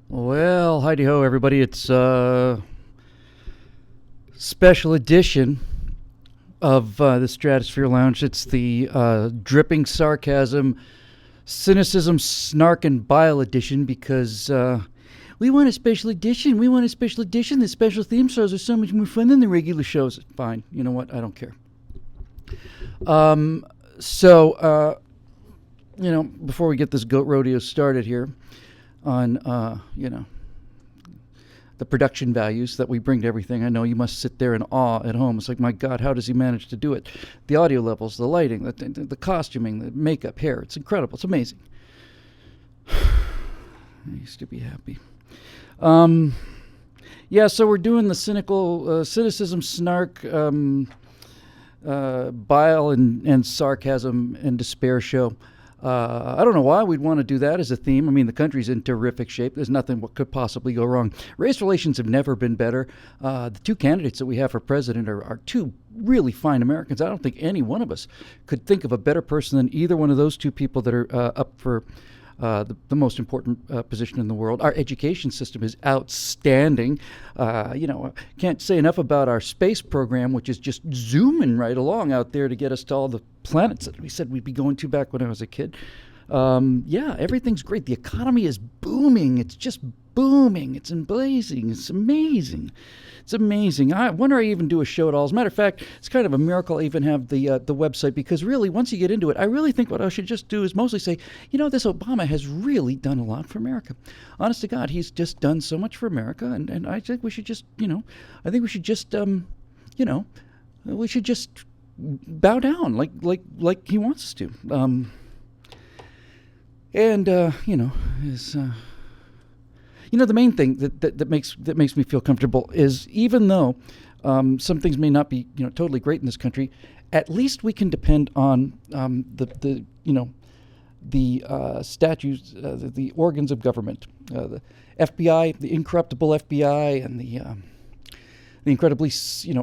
Well, heidi ho, everybody. It's special edition of the Stratosphere Lounge. It's the Dripping Sarcasm, Cynicism, Snark, and Bile edition because we want a special edition. We want a special edition. The special theme shows are so much more fun than the regular shows. Fine. You know what? I don't care. Before we get this goat rodeo started here on, the production values that we bring to everything. I know you must sit there in awe at home. It's like, my God, how does he manage to do it? The audio levels, the lighting, the costuming, the makeup, hair. It's incredible. It's amazing. I used to be happy. So we're doing the cynicism, snark, bile and sarcasm and despair show. I don't know why we'd want to do that as a theme. I mean, the country's in terrific shape. There's nothing what could possibly go wrong. Race relations have never been better. The two candidates that we have for president are two really fine Americans. I don't think any one of us could think of a better person than either one of those two people that are up for the most important position in the world. Our education system is outstanding. Can't say enough about our space program, which is just zooming right along out there to get us to all the planets that we said we'd be going to back when I was a kid. Everything's great. The economy is booming. It's just booming. It's blazing. It's amazing. It's amazing. I wonder I even do a show at all. As a matter of fact, it's kind of a miracle I even have the website, because really, once you get into it, I really think what I should just do is mostly say, this Obama has really done a lot for America. Honest to God, he's just done so much for America, and I think we should just, we should just bow down like he wants us to. The main thing that makes me feel comfortable is, even though some things may not be totally great in this country, at least we can depend on the statutes, the organs of government, the FBI, the incorruptible FBI, and the incredibly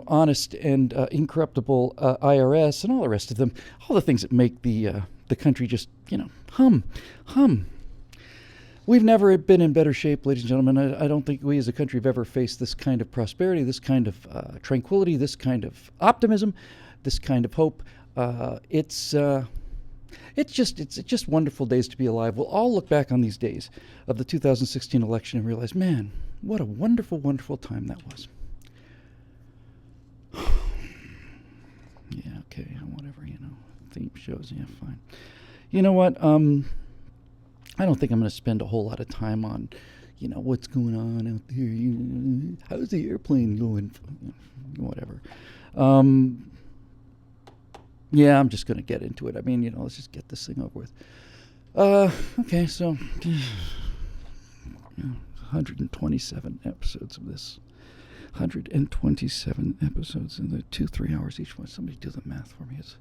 honest and incorruptible IRS, and all the rest of them, all the things that make the country just hum. We've never been in better shape, ladies and gentlemen. I don't think we as a country have ever faced this kind of prosperity, this kind of tranquility, this kind of optimism, this kind of hope. It's just wonderful days to be alive. We'll all look back on these days of the 2016 election and realize, man, what a wonderful, wonderful time that was. Yeah, okay, whatever, theme shows, yeah, fine. You know what, I don't think I'm going to spend a whole lot of time on, what's going on out there. How's the airplane going? Whatever. I'm just going to get into it. I mean, let's just get this thing over with. Okay, so 127 episodes of this. 127 episodes, and they're 2-3 hours each one. Somebody do the math for me. It's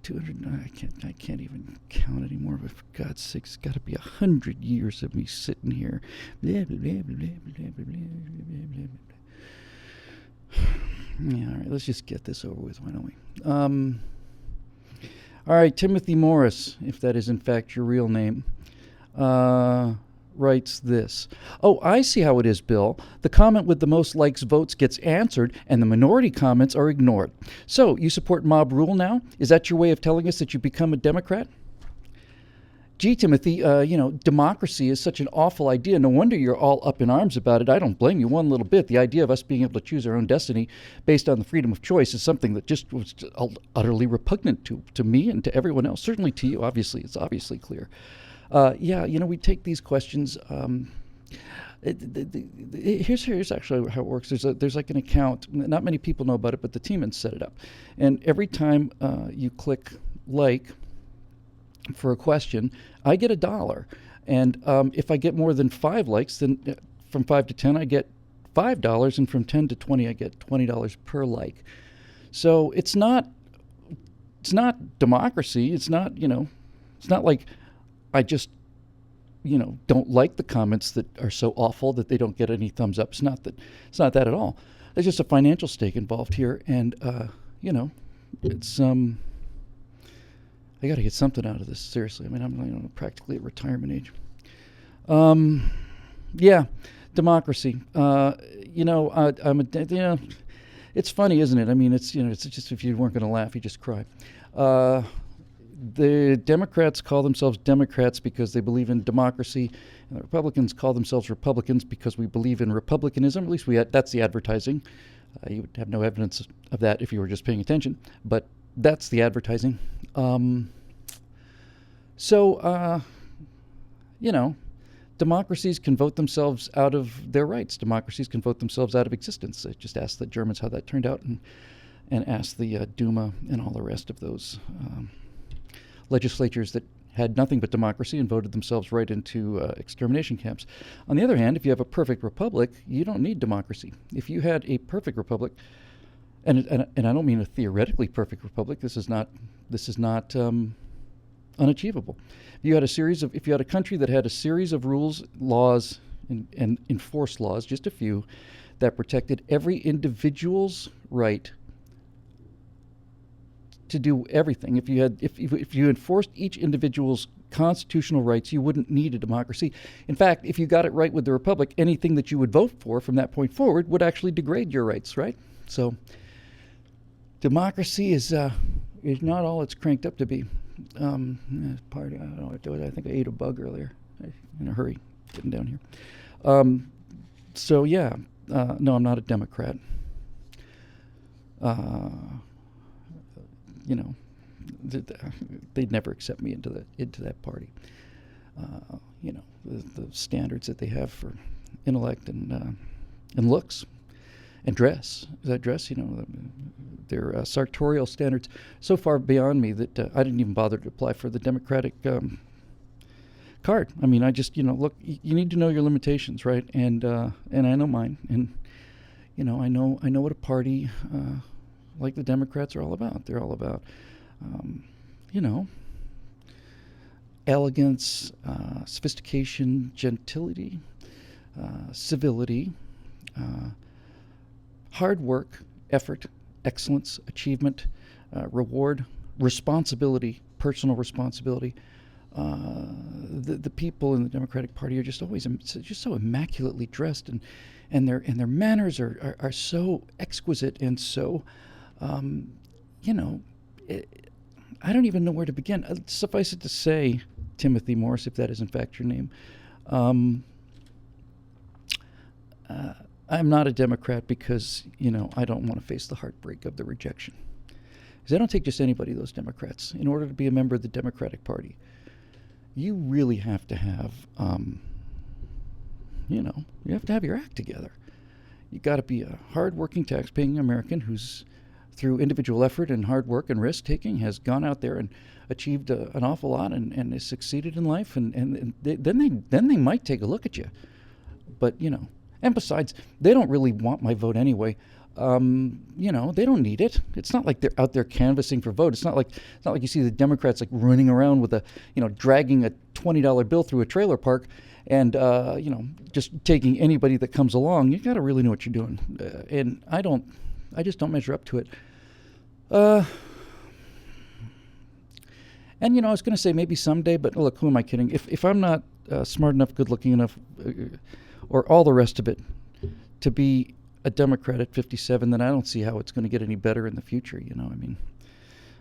200. I can't even count anymore. But for God's sake, it's got to be 100 years of me sitting here. Blah, blah, blah, blah, blah, blah, blah, blah, blah. Yeah, all right. Let's just get this over with. Why don't we? All right. Timothy Morris, if that is in fact your real name, writes this. Oh, I see how it is, Bill. The comment with the most likes votes gets answered, and the minority comments are ignored. So, you support mob rule now? Is that your way of telling us that you become a Democrat? Gee, Timothy, democracy is such an awful idea. No wonder you're all up in arms about it. I don't blame you one little bit. The idea of us being able to choose our own destiny based on the freedom of choice is something that just was utterly repugnant to me and to everyone else. Certainly to you, obviously. It's obviously clear. We take these questions. Here's actually how it works. There's like an account. Not many people know about it, but the team set it up. And every time you click like for a question, I get $1. And if I get more than 5 likes, then from 5 to 10, I get $5, and from 10 to 20, I get $20 per like. So it's not democracy. It's not like I just, don't like the comments that are so awful that they don't get any thumbs up. It's not that at all. There's just a financial stake involved here, and it's I got to get something out of this. Seriously, I mean, I'm practically at retirement age. Yeah, democracy. It's funny, isn't it? I mean, it's just, if you weren't going to laugh, you just cry. Uh, the Democrats call themselves Democrats because they believe in democracy, and the Republicans call themselves Republicans because we believe in republicanism. At least that's the advertising. You would have no evidence of that if you were just paying attention, but that's the advertising. So, democracies can vote themselves out of their rights. Democracies can vote themselves out of existence. I just asked the Germans how that turned out, and asked the Duma and all the rest of those legislatures that had nothing but democracy and voted themselves right into extermination camps. On the other hand, if you have a perfect republic, you don't need democracy. If you had a perfect republic, and I don't mean a theoretically perfect republic. This is not unachievable. If you had a country that had a series of rules, laws, and enforced laws, just a few, that protected every individual's right to do everything. If you enforced each individual's constitutional rights, you wouldn't need a democracy. In fact, if you got it right with the republic, anything that you would vote for from that point forward would actually degrade your rights, right? So, democracy is not all it's cranked up to be. I don't know what to do. I think I ate a bug earlier. In a hurry, getting down here. No, I'm not a Democrat. They'd never accept me into that party. The standards that they have for intellect and looks and dress. That dress, their sartorial standards, so far beyond me that I didn't even bother to apply for the Democratic card. I mean, I just, look, you need to know your limitations, right? And I know mine, and I know what a party like the Democrats are all about. They're all about, elegance, sophistication, gentility, civility, hard work, effort, excellence, achievement, reward, responsibility, personal responsibility. The people in the Democratic Party are just always just so immaculately dressed, and their manners are so exquisite and so, I don't even know where to begin. Suffice it to say, Timothy Morris, if that is in fact your name, I'm not a Democrat because, I don't want to face the heartbreak of the rejection. Because they don't take just anybody, those Democrats. In order to be a member of the Democratic Party, you really have to have, you have to have your act together. You got to be a hard-working, tax-paying American who's, through individual effort and hard work and risk-taking, has gone out there and achieved an awful lot and has succeeded in life. And then they might take a look at you. But, and besides, they don't really want my vote anyway. They don't need it. It's not like they're out there canvassing for vote. It's not like you see the Democrats like running around with dragging a $20 bill through a trailer park and, just taking anybody that comes along. You got to really know what you're doing. And I just don't measure up to it. And, I was going to say maybe someday, but look, who am I kidding? If I'm not smart enough, good looking enough, or all the rest of it, to be a Democrat at 57, then I don't see how it's going to get any better in the future.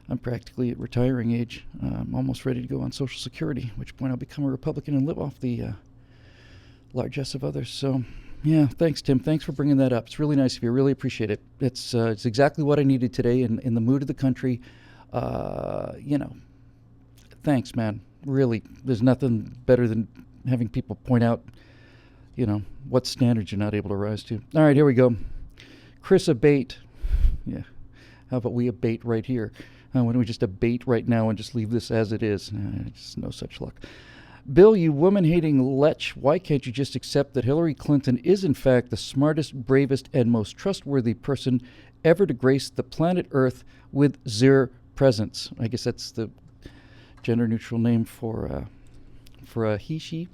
I'm practically at retiring age. I'm almost ready to go on Social Security, at which point I'll become a Republican and live off the largesse of others. So, yeah, thanks, Tim. Thanks for bringing that up. It's really nice of you. I really appreciate it. It's exactly what I needed today in the mood of the country. Thanks, man. Really, there's nothing better than having people point out what standards you're not able to rise to. All right, here we go. Chris Abate. Yeah. How about we abate right here? Why don't we just abate right now and just leave this as it is? Just no such luck. Bill, you woman-hating lech, why can't you just accept that Hillary Clinton is in fact the smartest, bravest, and most trustworthy person ever to grace the planet Earth with their presence? I guess that's the gender-neutral name for a he, she,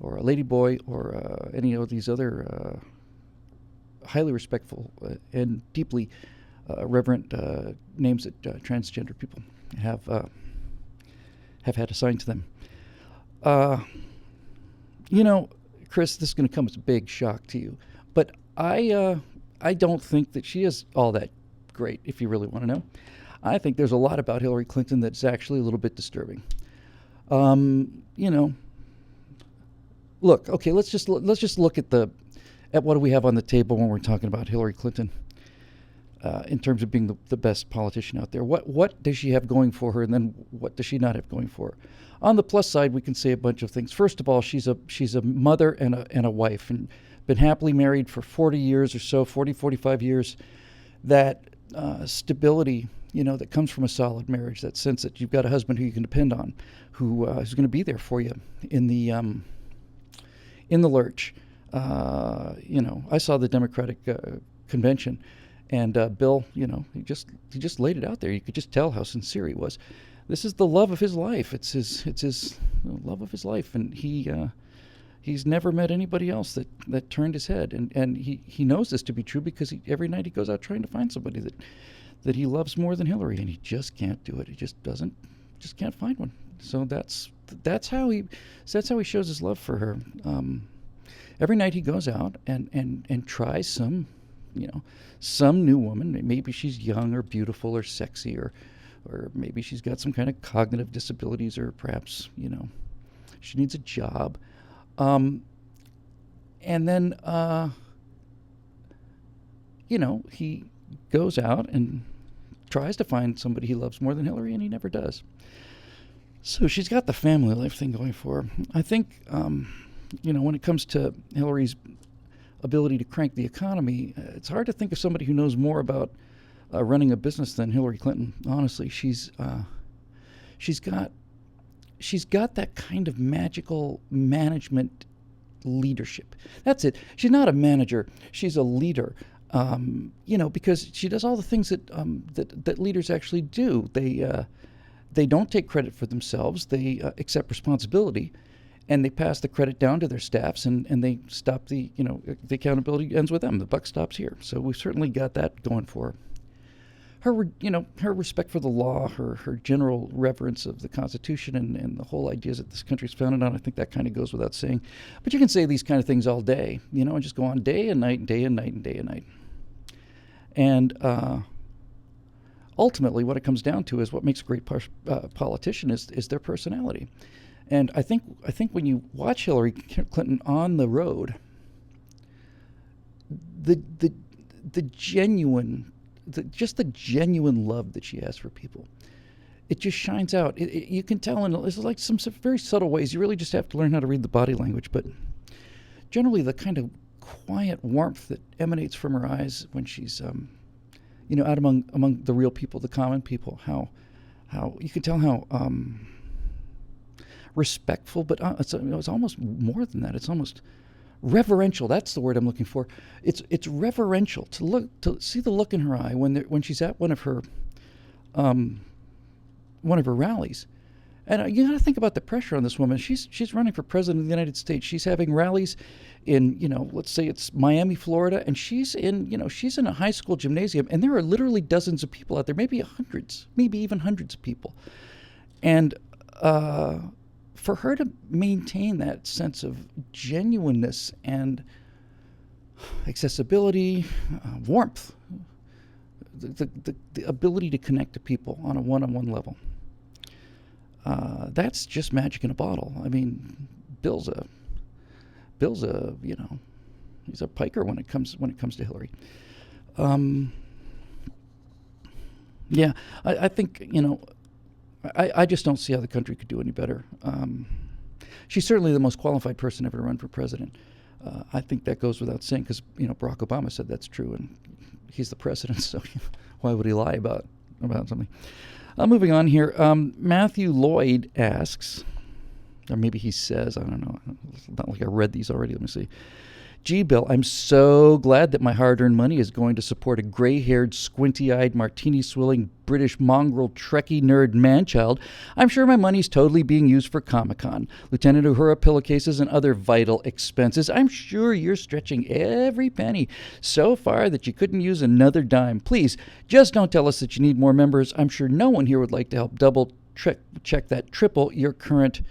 or a ladyboy, or any of these other highly respectful and deeply reverent names that transgender people have had assigned to them. Chris, this is going to come as a big shock to you, but I don't think that she is all that great, if you really want to know. I think there's a lot about Hillary Clinton that's actually a little bit disturbing. Look, okay, let's just look at what do we have on the table when we're talking about Hillary Clinton in terms of being the best politician out there. What does she have going for her, and then what does she not have going for her? On the plus side, we can say a bunch of things. First of all, she's a mother and a wife, and been happily married for 40 years or so, 45 years. That stability, that comes from a solid marriage, that sense that you've got a husband who you can depend on, who is going to be there for you in the lurch. I saw the Democratic convention, and Bill, he just laid it out there. You could just tell how sincere he was. This is the love of his life. It's his love of his life, and he's never met anybody else that turned his head, and he knows this to be true because every night he goes out trying to find somebody that he loves more than Hillary, and he just can't do it. He just can't find one. So that's how he shows his love for her. Every night he goes out and tries some new woman. Maybe she's young or beautiful or sexy, or maybe she's got some kind of cognitive disabilities, or perhaps she needs a job. And then he goes out and tries to find somebody he loves more than Hillary, and he never does. So she's got the family life thing going for her. I think, when it comes to Hillary's ability to crank the economy, it's hard to think of somebody who knows more about running a business than Hillary Clinton. Honestly, she's got that kind of magical management leadership. That's it. She's not a manager. She's a leader. Because she does all the things that leaders actually do. They don't take credit for themselves. They accept responsibility, and they pass the credit down to their staffs, and they stop the accountability ends with them. The buck stops here. So we've certainly got that going for her. Her respect for the law, her general reverence of the Constitution and the whole ideas that this country is founded on, I think that kind of goes without saying. But you can say these kind of things all day, and just go on day and night and day and night and day and night. And ultimately, what it comes down to is what makes a great politician is their personality. And I think when you watch Hillary Clinton on the road, the genuine love that she has for people, it just shines out. You can tell in it's like some very subtle ways. You really just have to learn how to read the body language. But generally, the kind of quiet warmth that emanates from her eyes when she's out among the real people, the common people, how you can tell how respectful, but it's almost more than that. It's almost reverential. That's the word I'm looking for. It's reverential to see the look in her eye when she's at one of her rallies. And you got to think about the pressure on this woman. She's running for president of the United States. She's having rallies in, let's say it's Miami, Florida, and she's in a high school gymnasium, and there are literally dozens of people out there, maybe even hundreds of people. And for her to maintain that sense of genuineness and accessibility, warmth, the ability to connect to people on a one-on-one level, that's just magic in a bottle. I mean, Bill's a he's a piker when it comes to Hillary. I think I just don't see how the country could do any better. She's certainly the most qualified person ever to run for president. I think that goes without saying because Barack Obama said that's true, and he's the president, so why would he lie about something? Moving on here, Matthew Lloyd asks, or maybe he says, I don't know. It's not like I read these already. Let me see. Gee, Bill, I'm so glad that my hard-earned money is going to support a gray-haired, squinty-eyed, martini-swilling, British mongrel, Trekkie nerd man-child. I'm sure my money's totally being used for Comic-Con, Lieutenant Uhura pillowcases, and other vital expenses. I'm sure you're stretching every penny so far that you couldn't use another dime. Please, just don't tell us that you need more members. I'm sure no one here would like to help double check that triple your current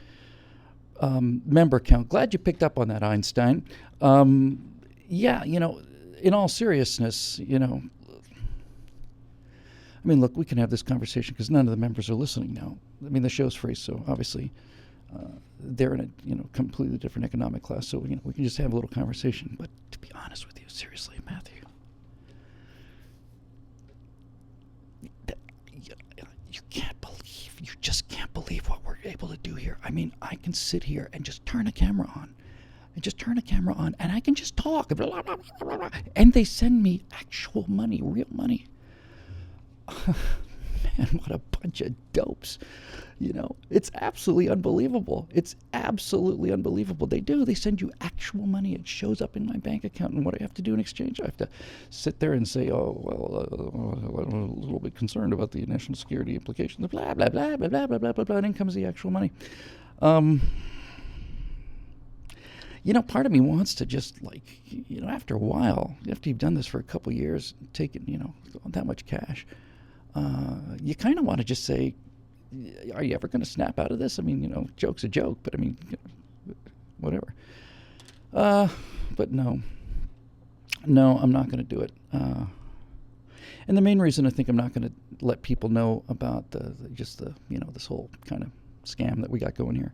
member count. Glad you picked up on that, Einstein. Yeah, in all seriousness, I mean, look, we can have this conversation because none of the members are listening now. I mean, the show's free, so obviously they're in a completely different economic class, so we can just have a little conversation. But to be honest with you, seriously, Matthew, you just can't believe what we're able to do here. I mean, I can sit here and just turn a camera on, and I can just talk, and they send me actual money, real money. Man, what a bunch of dopes. It's absolutely unbelievable. It's absolutely unbelievable. They send you actual money. It shows up in my bank account. And what do I have to do in exchange? I have to sit there and say, oh, well, I'm a little bit concerned about the national security implications. Blah, blah, blah, blah, blah, blah, blah, blah, blah. And then comes the actual money. Part of me wants to just after a while, after you've done this for a couple years, taking, that much cash, you kind of want to just say, are you ever going to snap out of this? I mean, joke's a joke, but I mean, whatever. But no, I'm not going to do it. And the main reason I think I'm not going to let people know about this whole kind of scam that we got going here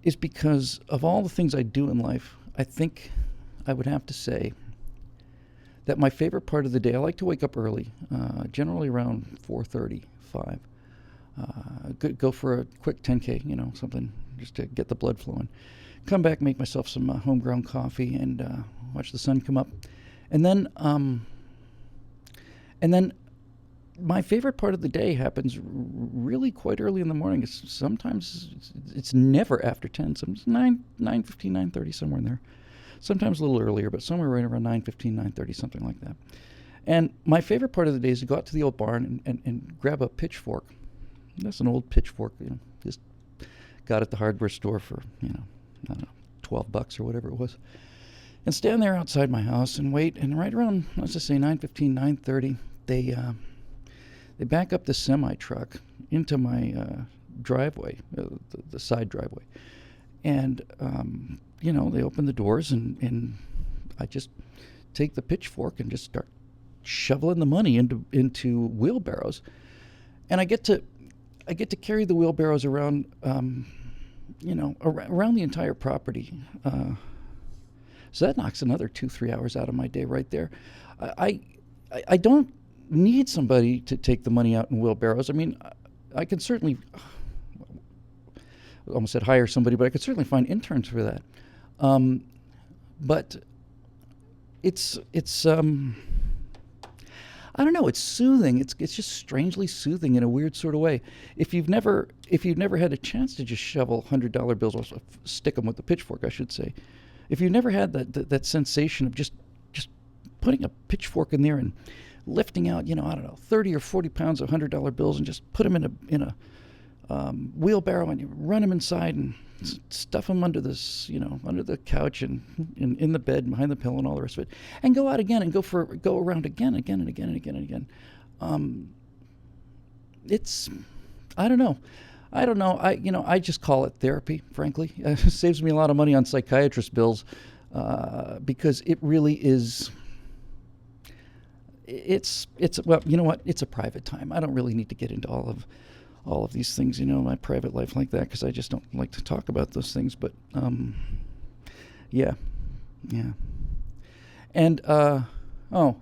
is because of all the things I do in life, I think I would have to say that my favorite part of the day, I like to wake up early, generally around 4:30, 5. Go for a quick 10K, something just to get the blood flowing. Come back, make myself some homegrown coffee, and watch the sun come up. And then my favorite part of the day happens really quite early in the morning. It's never after 10. Sometimes 9:15, 9:30, somewhere in there. Sometimes a little earlier, but somewhere right around 9:15, 9:30, something like that. And my favorite part of the day is to go out to the old barn and grab a pitchfork. That's an old pitchfork, just got at the hardware store for, I don't know, $12 or whatever it was. And stand there outside my house and wait. And right around, let's just say 9:15, 9:30, they back up the semi-truck into my driveway, the side driveway. And, they open the doors and I just take the pitchfork and just start shoveling the money into wheelbarrows. And I get to carry the wheelbarrows around, around the entire property. So that knocks another 2-3 hours out of my day right there. I don't need somebody to take the money out in wheelbarrows. I mean, I can certainly, almost said hire somebody, but I could certainly find interns for that. But it's I don't know. It's soothing. It's just strangely soothing in a weird sort of way. If you've never had a chance to just shovel $100 bills, or stick them with the pitchfork, I should say. If you've never had that sensation of just putting a pitchfork in there and lifting out, 30 or 40 pounds of $100 bills and just put them in a wheelbarrow and you run them inside and stuff them under this, under the couch and in the bed behind the pillow and all the rest of it, and go out again and go around again and again. It's, I don't know. I just call it therapy, frankly. It saves me a lot of money on psychiatrist bills because it really is. It's well, you know what? It's a private time. I don't really need to get into all of these things, my private life like that, because I just don't like to talk about those things. But yeah. And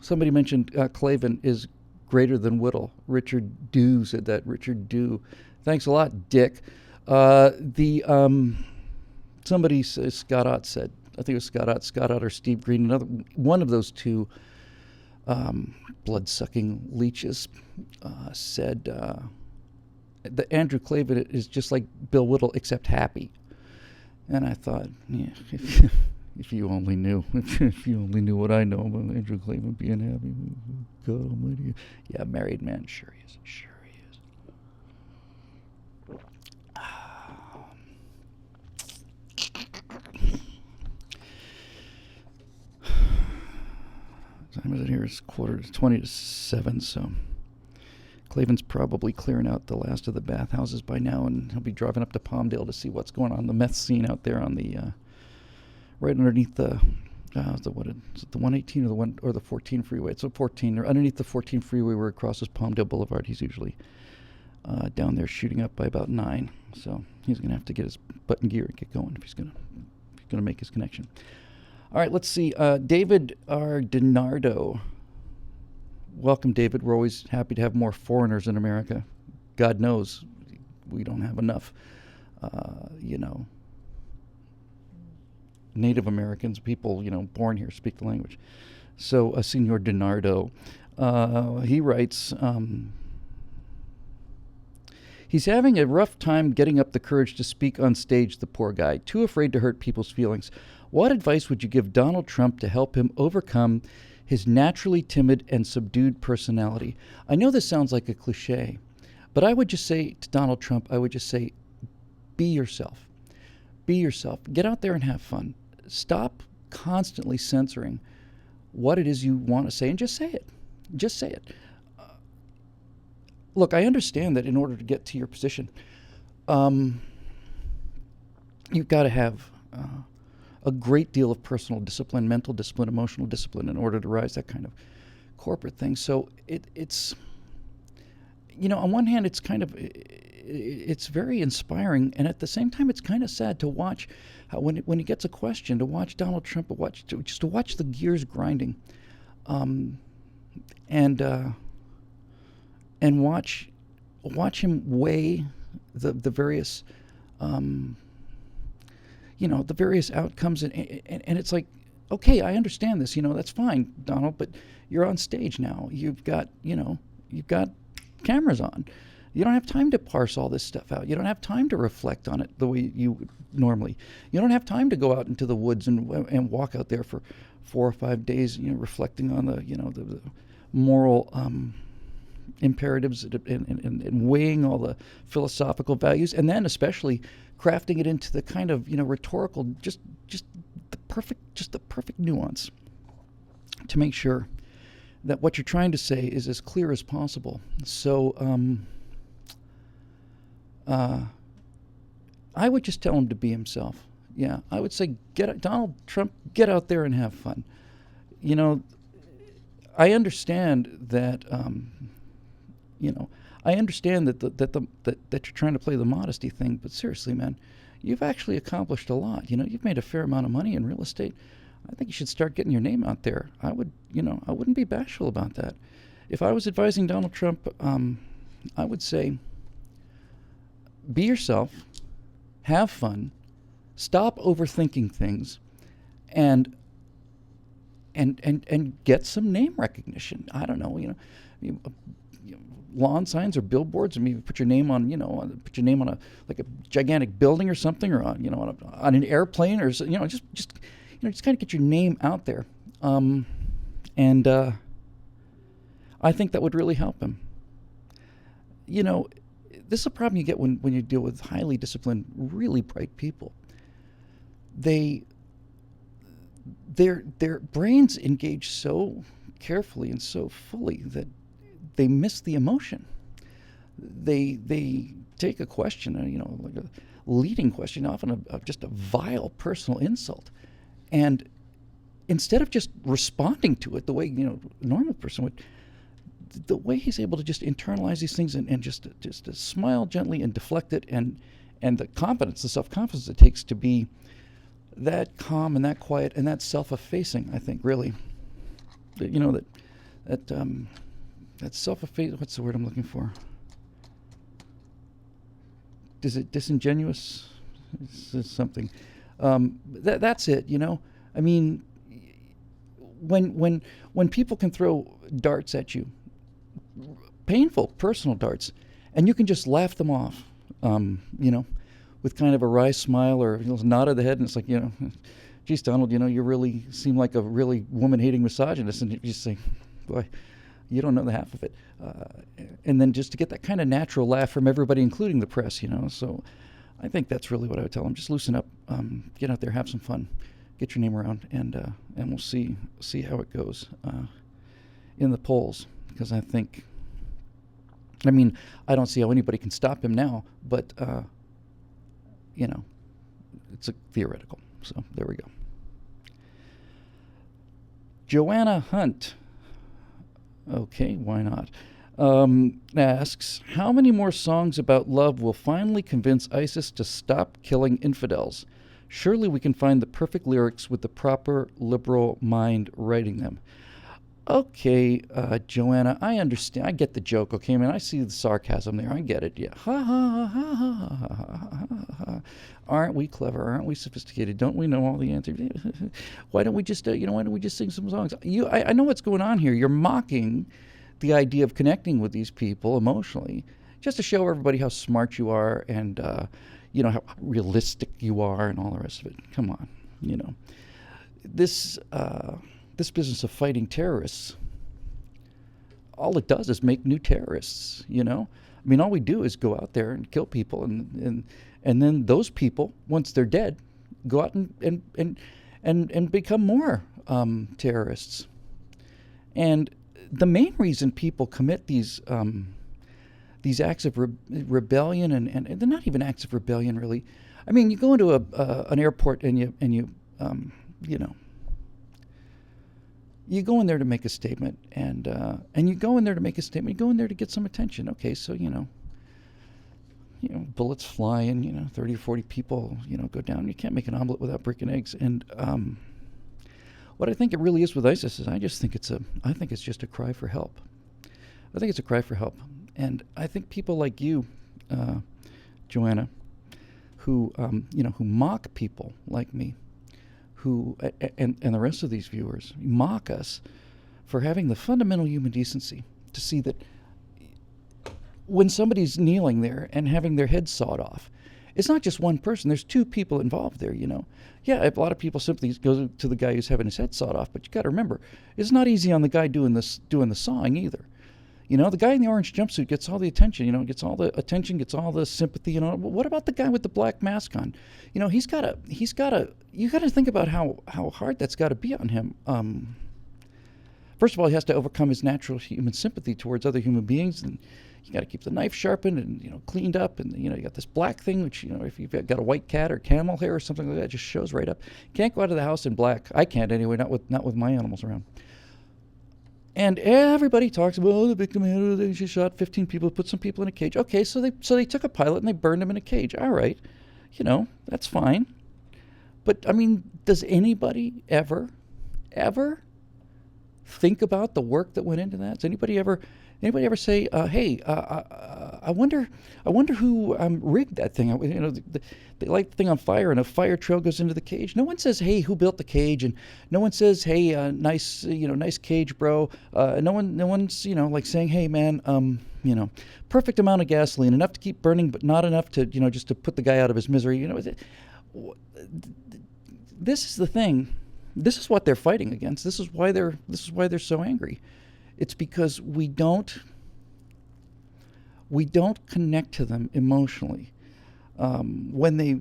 somebody mentioned Clavin is greater than Whittle. Richard Dew said that. Richard Dew. Thanks a lot, Dick. Somebody says Scott Ott said. I think it was Scott Ott or Steve Green. One of those two blood-sucking leeches said that Andrew Clavin is just like Bill Whittle, except happy. And I thought, yeah, if you only knew, if you only knew what I know about Andrew Clavin being happy. God almighty. Yeah, married man, sure he is. Time is it here? It's 20:45, so Clavin's probably clearing out the last of the bathhouses by now, and he'll be driving up to Palmdale to see what's going on the meth scene out there on the right underneath the what is it, the 118 or the 14 freeway? It's a 14 or underneath the 14 freeway where it crosses Palmdale Boulevard. He's usually down there shooting up by about 9, so he's gonna have to get his butt in gear and get going if he's gonna make his connection. All right, let's see. David R. DiNardo. Welcome, David. We're always happy to have more foreigners in America. God knows we don't have enough, Native Americans, people, born here, speak the language. So, Senor DiNardo, he writes, he's having a rough time getting up the courage to speak on stage, the poor guy, too afraid to hurt people's feelings. What advice would you give Donald Trump to help him overcome his naturally timid and subdued personality? I know this sounds like a cliche, but I would just say to Donald Trump, be yourself. Be yourself. Get out there and have fun. Stop constantly censoring what it is you want to say and just say it. Just say it. Look, I understand that in order to get to your position, you've got to have a great deal of personal discipline, mental discipline, emotional discipline in order to rise that kind of corporate thing. So it's, on one hand, it's very inspiring, and at the same time, it's kind of sad to watch how when he gets a question, to watch Donald Trump, to watch the gears grinding, and watch him weigh the various the various outcomes, and it's like, okay, I understand this, that's fine, Donald, but you're on stage now. You've got cameras on. You don't have time to parse all this stuff out. You don't have time to reflect on it the way you would normally. You don't have time to go out into the woods and walk out there for 4 or 5 days, reflecting on the moral imperatives and weighing all the philosophical values, and then especially crafting it into the kind of rhetorical, just the perfect nuance to make sure that what you're trying to say is as clear as possible. So I would just tell him to be himself. Yeah, I would say, Donald Trump, get out there and have fun. I understand that. I understand that you're trying to play the modesty thing, but seriously, man, you've actually accomplished a lot. You've made a fair amount of money in real estate. I think you should start getting your name out there. I wouldn't be bashful about that. If I was advising Donald Trump, I would say, be yourself, have fun, stop overthinking things, and get some name recognition. I don't know, lawn signs or billboards, or maybe put your name on, a gigantic building or something, or on, on an airplane, or just kind of get your name out there, and I think that would really help him. This is a problem you get when you deal with highly disciplined, really bright people. Their brains engage so carefully and so fully that they miss the emotion. They take a question, like a leading question, often of just a vile personal insult, and instead of just responding to it the way a normal person would, the way he's able to just internalize these things and just to smile gently and deflect it, and the confidence, the self-confidence it takes to be that calm and that quiet and that self-effacing, I think, really, that self-effacing, what's the word I'm looking for? Is it disingenuous? It's something. That's it, I mean, when people can throw darts at you, painful personal darts, and you can just laugh them off, with kind of a wry smile or a nod of the head, and it's like, geez, Donald, you really seem like a really woman-hating misogynist, and you just say, boy, you don't know the half of it. And then just to get that kind of natural laugh from everybody, including the press, So I think that's really what I would tell them. Just loosen up, get out there, have some fun, get your name around, and we'll see how it goes in the polls. Because I think I mean, I don't see how anybody can stop him now, but, it's a theoretical. So there we go. Joanna Hunt, okay, why not, asks, how many more songs about love will finally convince ISIS to stop killing infidels? Surely we can find the perfect lyrics with the proper liberal mind writing them. Okay, Joanna, I understand. I get the joke, okay, man? I see the sarcasm there. I get it, yeah. Ha, ha, ha, ha, ha, ha, ha, ha. Aren't we clever? Aren't we sophisticated? Don't we know all the answers? Why don't we just, why don't we just sing some songs? I know what's going on here. You're mocking the idea of connecting with these people emotionally just to show everybody how smart you are and, how realistic you are and all the rest of it. Come on, This business of fighting terrorists, all it does is make new terrorists, I mean, all we do is go out there and kill people, and then those people, once they're dead, go out and become more terrorists. And the main reason people commit these acts of rebellion, and they're not even acts of rebellion, really. I mean, you go into an airport and you you go in there to make a statement, and you go in there to make a statement. You go in there to get some attention. Okay, so bullets fly, and 30 or 40 people go down. You can't make an omelet without breaking eggs. And what I think it really is with ISIS is I think it's just a cry for help. I think it's a cry for help, and I think people like you, Joanna, who mock people like me, who and the rest of these viewers mock us for having the fundamental human decency to see that when somebody's kneeling there and having their head sawed off, it's not just one person. There's two people involved there, Yeah, a lot of people simply go to the guy who's having his head sawed off, but you got to remember, it's not easy on the guy doing the sawing either. The guy in the orange jumpsuit gets all the attention, gets all the attention, gets all the sympathy, What about the guy with the black mask on? You got to think about how hard that's got to be on him. First of all, he has to overcome his natural human sympathy towards other human beings, and you got to keep the knife sharpened and, cleaned up, and, you got this black thing, which, if you've got a white cat or camel hair or something like that, it just shows right up. You can't go out of the house in black. I can't anyway, not with my animals around. And everybody talks about, the victim here, they just shot 15 people, put some people in a cage. Okay, so they took a pilot and they burned him in a cage. All right, that's fine. But, I mean, does anybody ever think about the work that went into that? Does anybody ever say, hey, I wonder who rigged that thing? They light the thing on fire, and a fire trail goes into the cage. No one says, hey, who built the cage? And no one says, hey, nice cage, bro. No one's like saying, hey, man, perfect amount of gasoline, enough to keep burning, but not enough to just to put the guy out of his misery. This is the thing. This is what they're fighting against. This is why they're so angry. It's because we don't connect to them emotionally when they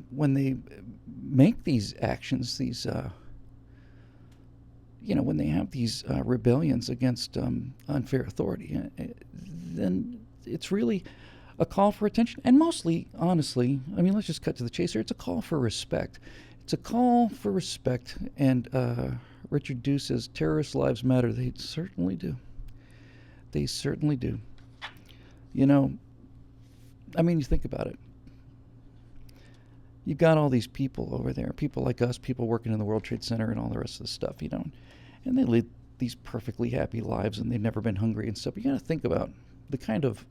make these actions, these when they have these rebellions against unfair authority. Then it's really a call for attention, and mostly, honestly, I mean, let's just cut to the chase here. It's a call for respect. It's a call for respect, and Richard Dew says, terrorist lives matter. They certainly do. They certainly do. I mean, you think about it. You got all these people over there, people like us, people working in the World Trade Center and all the rest of the stuff, and they live these perfectly happy lives, and they've never been hungry and stuff. You got to think about the kind of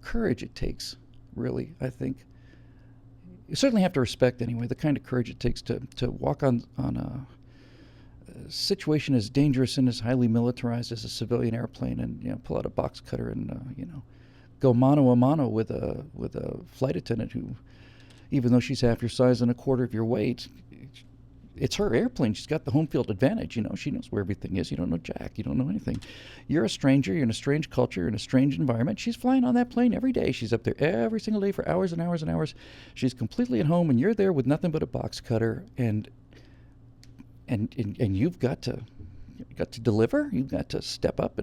courage it takes. Really, I think you certainly have to respect, anyway, the kind of courage it takes to walk on a situation as dangerous and as highly militarized as a civilian airplane, and pull out a box cutter and go mano a mano with a flight attendant who, even though she's half your size and a quarter of your weight, it's her airplane. She's got the home field advantage. She knows where everything is. You don't know jack. You don't know anything. You're a stranger. You're in a strange culture. You're in a strange environment. She's flying on that plane every day. She's up there every single day for hours and hours and hours. She's completely at home, and you're there with nothing but a box cutter, and you've got to, got to deliver. You've got to step up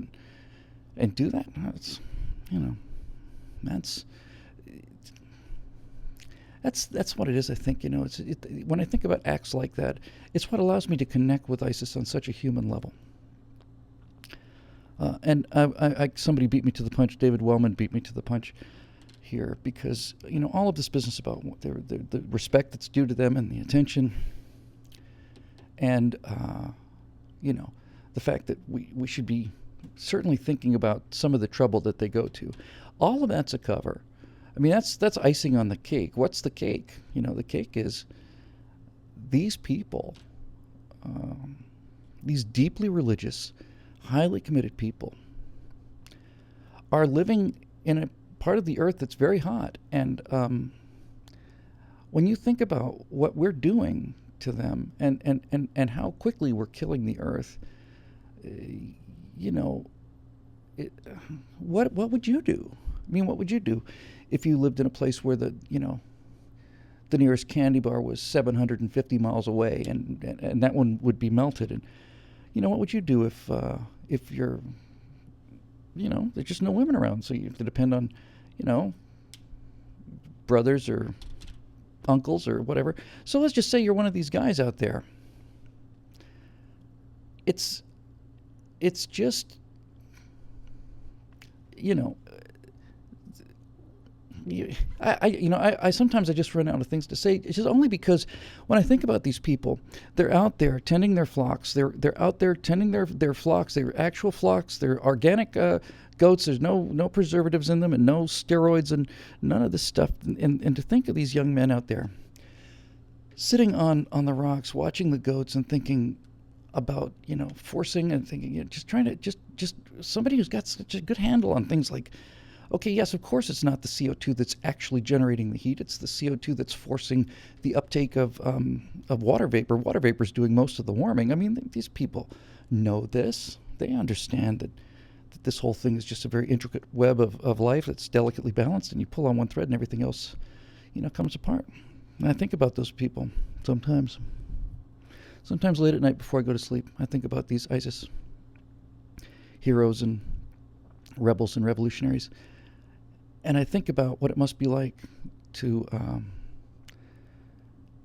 and do that. That's, you know, that's what it is. I think, you know, when I think about acts like that, it's what allows me to connect with ISIS on such a human level. And somebody beat me to the punch. David Wellman beat me to the punch here, because, you know, all of this business about the respect that's due to them and the attention, and you know, the fact that we should be certainly thinking about some of the trouble that they go to. All of that's a cover. I mean, that's icing on the cake. What's the cake? You know, the cake is these people, these deeply religious, highly committed people, are living in a part of the earth that's very hot. And when you think about what we're doing to them, and how quickly we're killing the earth, you know, what would you do? I mean, what would you do if you lived in a place where the nearest candy bar was 750 miles away, and that one would be melted? And, you know, what would you do if you're, you know, there's just no women around, so you have to depend on, you know, brothers or uncles or whatever. So let's just say you're one of these guys out there. It's just, you know, I sometimes I just run out of things to say. It's just only because when I think about these people, they're out there tending their flocks. They're out there tending their flocks. They're actual flocks. They're organic goats. There's no preservatives in them, and no steroids, and none of this stuff. And to think of these young men out there sitting on the rocks, watching the goats, and thinking about, you know, forcing and thinking, you know, just trying to just somebody who's got such a good handle on things like, okay, yes, of course it's not the CO2 that's actually generating the heat. It's the CO2 that's forcing the uptake of water vapor. Water vapor is doing most of the warming. I mean, these people know this. They understand that this whole thing is just a very intricate web of life that's delicately balanced, and you pull on one thread and everything else, you know, comes apart. And I think about those people sometimes. Sometimes late at night before I go to sleep, I think about these ISIS heroes and rebels and revolutionaries. And I think about what it must be like to,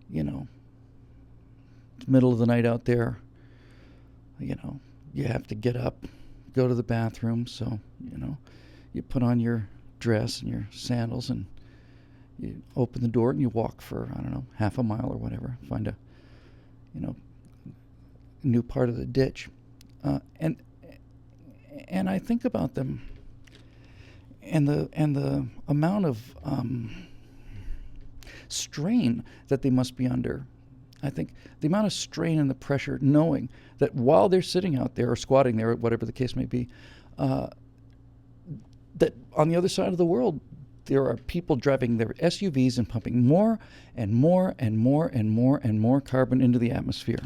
you know, middle of the night out there, you know, you have to get up, go to the bathroom. So, you know, you put on your dress and your sandals, and you open the door and you walk for, I don't know, half a mile or whatever, find a, you know, new part of the ditch. And I think about them, and the amount of strain that they must be under. I think the amount of strain and the pressure, knowing that while they're sitting out there or squatting there, whatever the case may be, that on the other side of the world, there are people driving their SUVs and pumping more and more and more and more and more carbon into the atmosphere.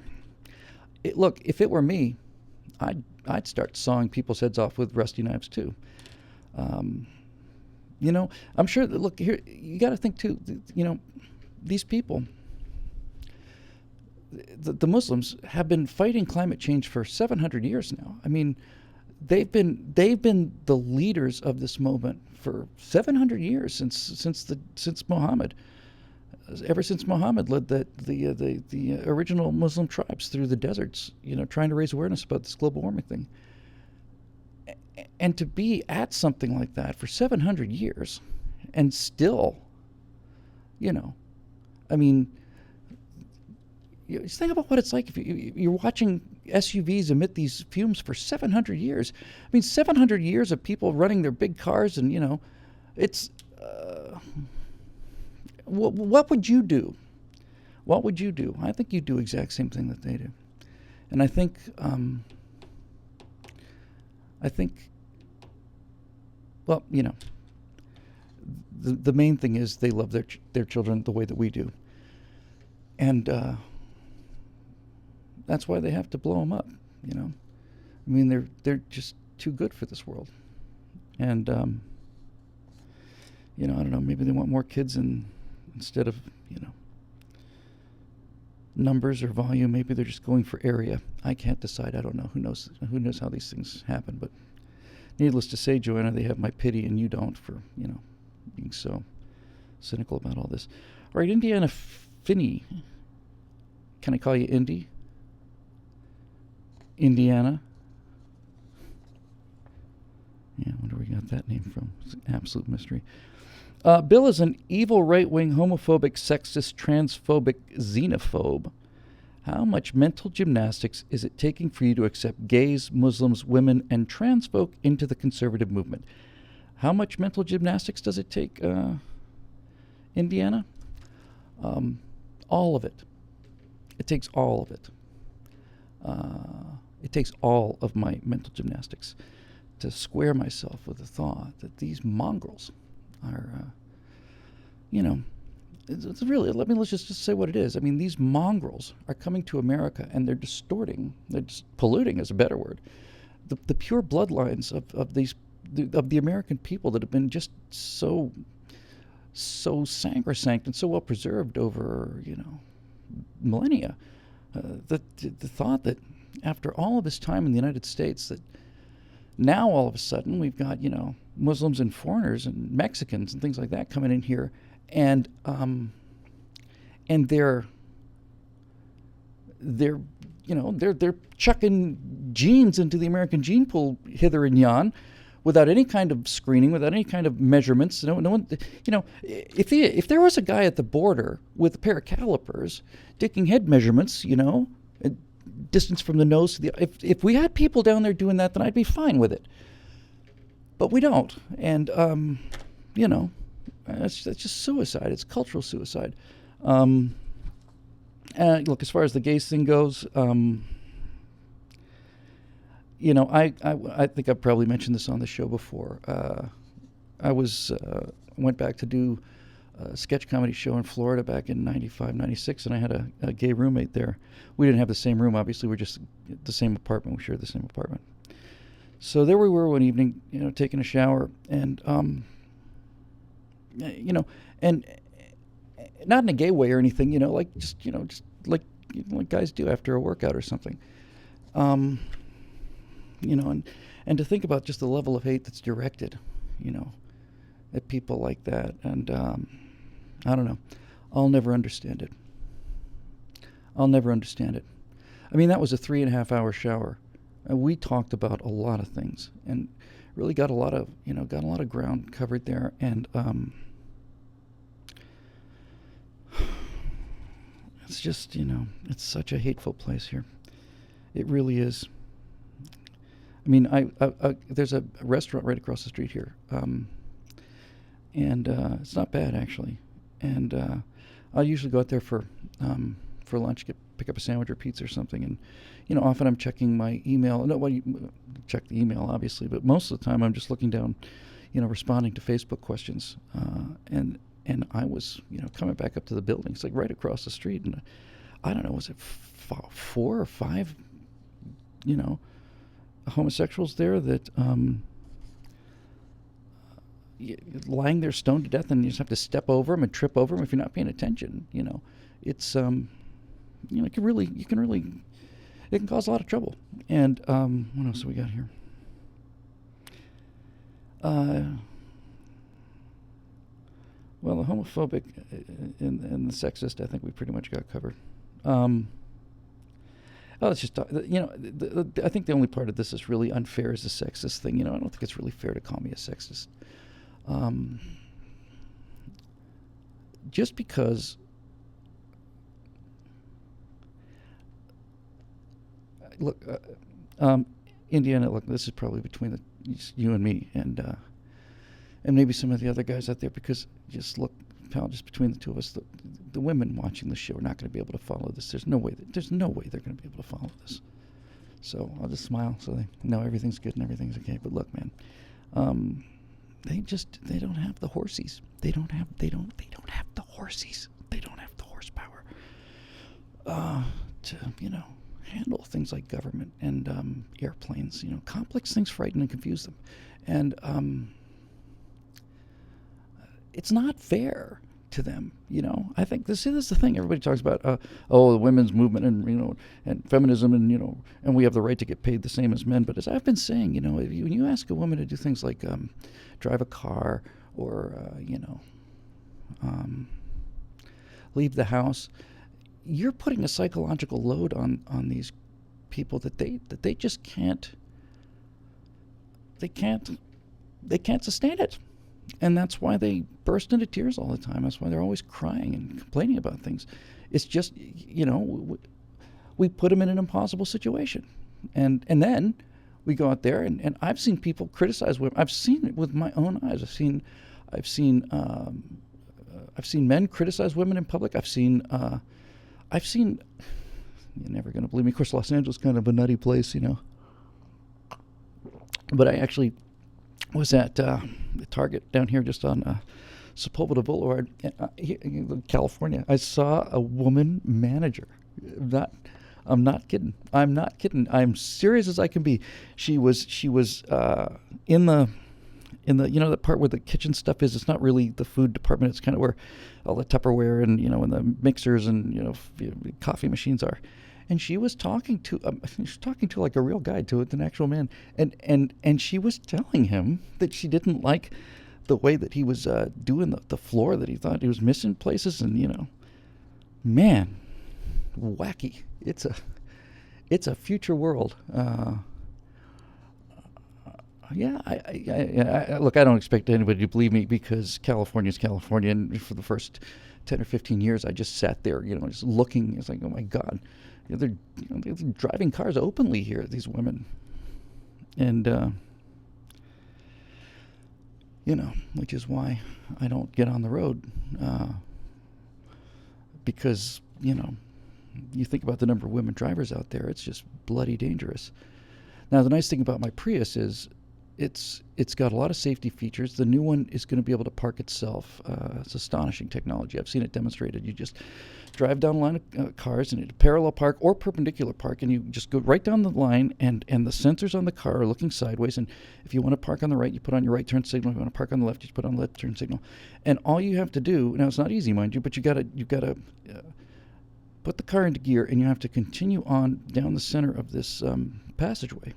Look, if it were me, I'd start sawing people's heads off with rusty knives too. You know, I'm sure that, look, here, you got to think too, you know, these people, the Muslims have been fighting climate change for 700 years now. I mean, they've been the leaders of this movement for 700 years since Muhammad. Ever since Muhammad led the original Muslim tribes through the deserts, you know, trying to raise awareness about this global warming thing. And to be at something like that for 700 years and still, you know, I mean, just think about what it's like if you're watching SUVs emit these fumes for 700 years. I mean, 700 years of people running their big cars, and, you know, it's... What would you do? What would you do? I think you'd do the exact same thing that they do. And I think, well, you know, the main thing is they love their children the way that we do. And that's why they have to blow them up, you know. I mean, they're just too good for this world. And, you know, I don't know, maybe they want more kids instead of, you know, numbers or volume. Maybe they're just going for area. I can't decide. I don't know. Who knows? Who knows how these things happen? But needless to say, Joanna, they have my pity, and you don't, for being so cynical about all this. All right, Indiana Finney. Can I call you Indy? Indiana. Yeah, I wonder where we got that name from. It's an absolute mystery. Bill is an evil, right-wing, homophobic, sexist, transphobic, xenophobe. How much mental gymnastics is it taking for you to accept gays, Muslims, women, and trans folk into the conservative movement? How much mental gymnastics does it take, Indiana? All of it. It takes all of it. It takes all of my mental gymnastics to square myself with the thought that these mongrels are, it's really, let's just say what it is. I mean, these mongrels are coming to America, and they're distorting, they're just polluting is a better word, the pure bloodlines of the American people that have been just so sacrosanct and so well preserved over, millennia. The thought that after all of this time in the United States, that now all of a sudden we've got Muslims and foreigners and Mexicans and things like that coming in here, and they're chucking genes into the American gene pool hither and yon, without any kind of screening, without any kind of measurements. No one, if there was a guy at the border with a pair of calipers taking head measurements, distance from the nose to the, if we had people down there doing that, then I'd be fine with it. But we don't, and that's just suicide. It's cultural suicide. Look, as far as the gays thing goes, I think I've probably mentioned this on the show before. I went back to do a sketch comedy show in Florida back in 95, 96, and I had a gay roommate there. We didn't have the same room, obviously. We're just the same apartment. We shared the same apartment. So there we were one evening, taking a shower, and, and not in a gay way or anything, just like guys do after a workout or something. And to think about just the level of hate that's directed, at people like that. And I don't know. I'll never understand it. I'll never understand it. I mean, that was a 3.5-hour shower. And we talked about a lot of things and really got a lot of ground covered there. And it's just, it's such a hateful place here. It really is. I mean, there's a restaurant right across the street here, and it's not bad actually. And I'll usually go out there for lunch, pick up a sandwich or pizza or something. And often I'm checking my email. No, well, you check the email obviously, but most of the time I'm just looking down, responding to Facebook questions. And I was coming back up to the building. It's like right across the street, and I don't know, was it 4 or 5, homosexuals there that lying there stoned to death, and you just have to step over them and trip over them if you're not paying attention. It's it can cause a lot of trouble. And what else do we got here? Well, the homophobic and the sexist, I think we pretty much got covered. It's just, I think the only part of this is really unfair is the sexist thing. I don't think it's really fair to call me a sexist. Just because, look, Indiana, look, this is probably between you and me and maybe some of the other guys out there, because just look, pal, just between the two of us, the women watching the show are not going to be able to follow this. There's no way they're going to be able to follow this. So I'll just smile so they know everything's good and everything's okay. But look, man, they don't have the horsies. They don't have the horsies. They don't have the horsepower to handle things like government and airplanes. Complex things frighten and confuse them, and it's not fair to them. I think this is the thing everybody talks about. The women's movement and feminism and we have the right to get paid the same as men. But as I've been saying, when you ask a woman to do things like drive a car or leave the house, you're putting a psychological load on these people that they just can't. They can't sustain it. And that's why they burst into tears all the time. That's why they're always crying and complaining about things. It's just, we put them in an impossible situation. And then we go out there and I've seen people criticize women. I've seen it with my own eyes. I've seen men criticize women in public. I've seen, you're never going to believe me. Of course, Los Angeles is kind of a nutty place, But I actually was at the Target down here just on Sepulveda Boulevard, in California. I saw a woman manager. I'm not kidding. I'm serious as I can be. She was in the the part where the kitchen stuff is. It's not really the food department. It's kind of where all the Tupperware and and the mixers and coffee machines are. And she was talking to like a real guy, to an actual man, and she was telling him that she didn't like the way that he was doing the floor, that he thought he was missing places, and man, wacky. It's a future world. Look, I don't expect anybody to believe me because California's California, and for the first 10 or 15 years, I just sat there, just looking. It's like, oh my God. They're driving cars openly here, these women. And, which is why I don't get on the road. Because, you think about the number of women drivers out there, it's just bloody dangerous. Now, the nice thing about my Prius is it's got a lot of safety features. The new one is going to be able to park itself. It's astonishing technology. I've seen it demonstrated. You just drive down a line of cars and it parallel park or perpendicular park, and you just go right down the line, and the sensors on the car are looking sideways. And if you want to park on the right, you put on your right turn signal. If you want to park on the left, you put on the left turn signal. And all you have to do, now it's not easy, mind you, but you got to put the car into gear, and you have to continue on down the center of this passageway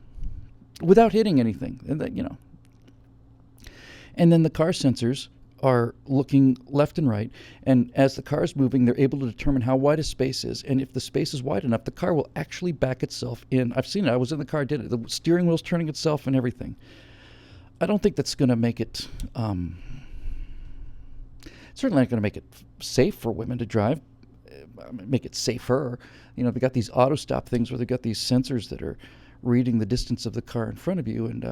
without hitting anything, and that and then the car sensors are looking left and right, and as the car is moving, they're able to determine how wide a space is, and if the space is wide enough, the car will actually back itself in. I've seen it. I was in the car, did it. The steering wheel's turning itself and everything. I don't think that's going to make it certainly not going to make it safe for women to drive, make it safer. They got these auto stop things where they got these sensors that are reading the distance of the car in front of you, and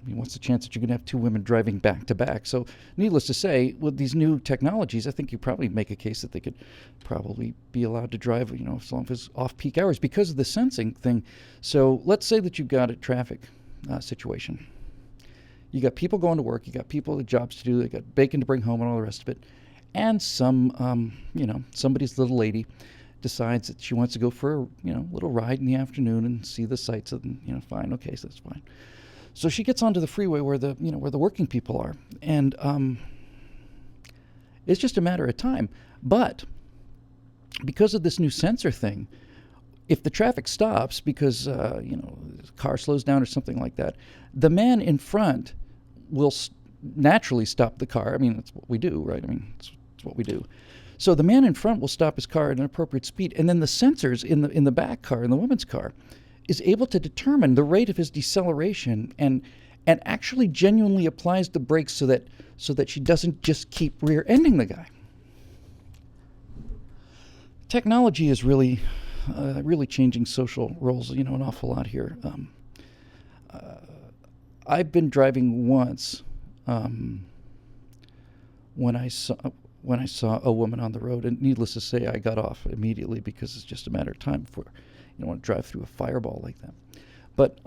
what's the chance that you're going to have two women driving back to back? So, needless to say, with these new technologies, I think you probably make a case that they could probably be allowed to drive, as long as it's off-peak hours because of the sensing thing. So, let's say that you've got a traffic situation. You got people going to work, you got people with jobs to do, they got bacon to bring home and all the rest of it, and somebody's little lady decides that she wants to go for a little ride in the afternoon and see the sights, and fine, okay, so that's fine. So she gets onto the freeway where the working people are, and it's just a matter of time. But because of this new sensor thing, if the traffic stops because the car slows down or something like that, the man in front will naturally stop the car. I mean, that's what we do, right? I mean, it's what we do. So the man in front will stop his car at an appropriate speed, and then the sensors in the back car, in the woman's car, is able to determine the rate of his deceleration and actually genuinely applies the brakes so that she doesn't just keep rear-ending the guy. Technology is really changing social roles, an awful lot here. I've been driving once when I saw a woman on the road, and needless to say, I got off immediately because it's just a matter of time before you don't want to drive through a fireball like that. But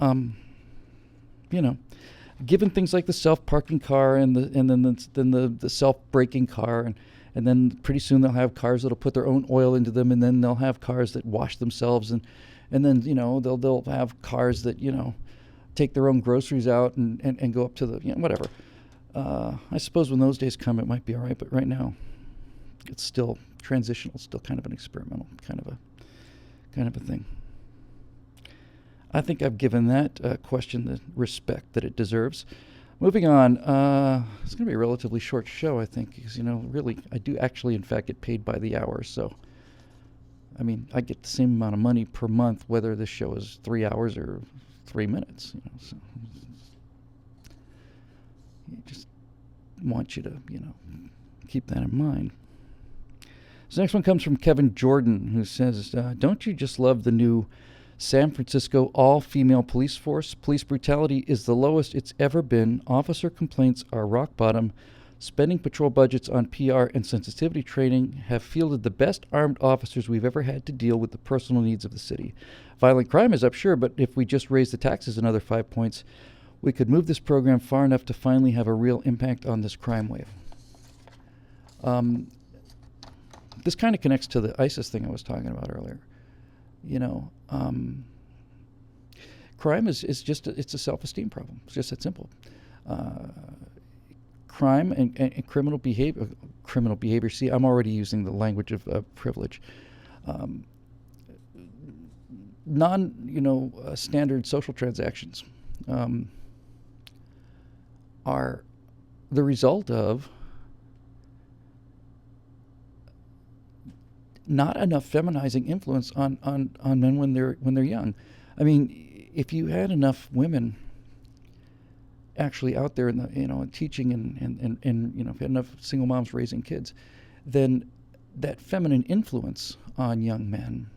given things like the self-parking car and then the self-braking car, and then pretty soon they'll have cars that'll put their own oil into them, and then they'll have cars that wash themselves, and then they'll have cars that take their own groceries out and go up to the whatever. I suppose when those days come, it might be all right. But right now, it's still transitional, still kind of an experimental kind of a thing. I think I've given that question the respect that it deserves. Moving on, it's going to be a relatively short show, I think, because, really, I do actually, in fact, get paid by the hour. So, I mean, I get the same amount of money per month, whether this show is 3 hours or 3 minutes. So I just want you to, keep that in mind. So next one comes from Kevin Jordan, who says, don't you just love the new San Francisco all-female police force? Police brutality is the lowest it's ever been. Officer complaints are rock bottom. Spending patrol budgets on PR and sensitivity training have fielded the best armed officers we've ever had to deal with the personal needs of the city. Violent crime is up, sure, but if we just raise the taxes another 5 points, we could move this program far enough to finally have a real impact on this crime wave. This kind of connects to the ISIS thing I was talking about earlier. Crime is just it's a self-esteem problem. It's just that simple. Crime and criminal behavior. See, I'm already using the language of privilege. Standard social transactions are the result of not enough feminizing influence on men when they're young. I mean, if you had enough women actually out there in the teaching and if you had enough single moms raising kids, then that feminine influence on young men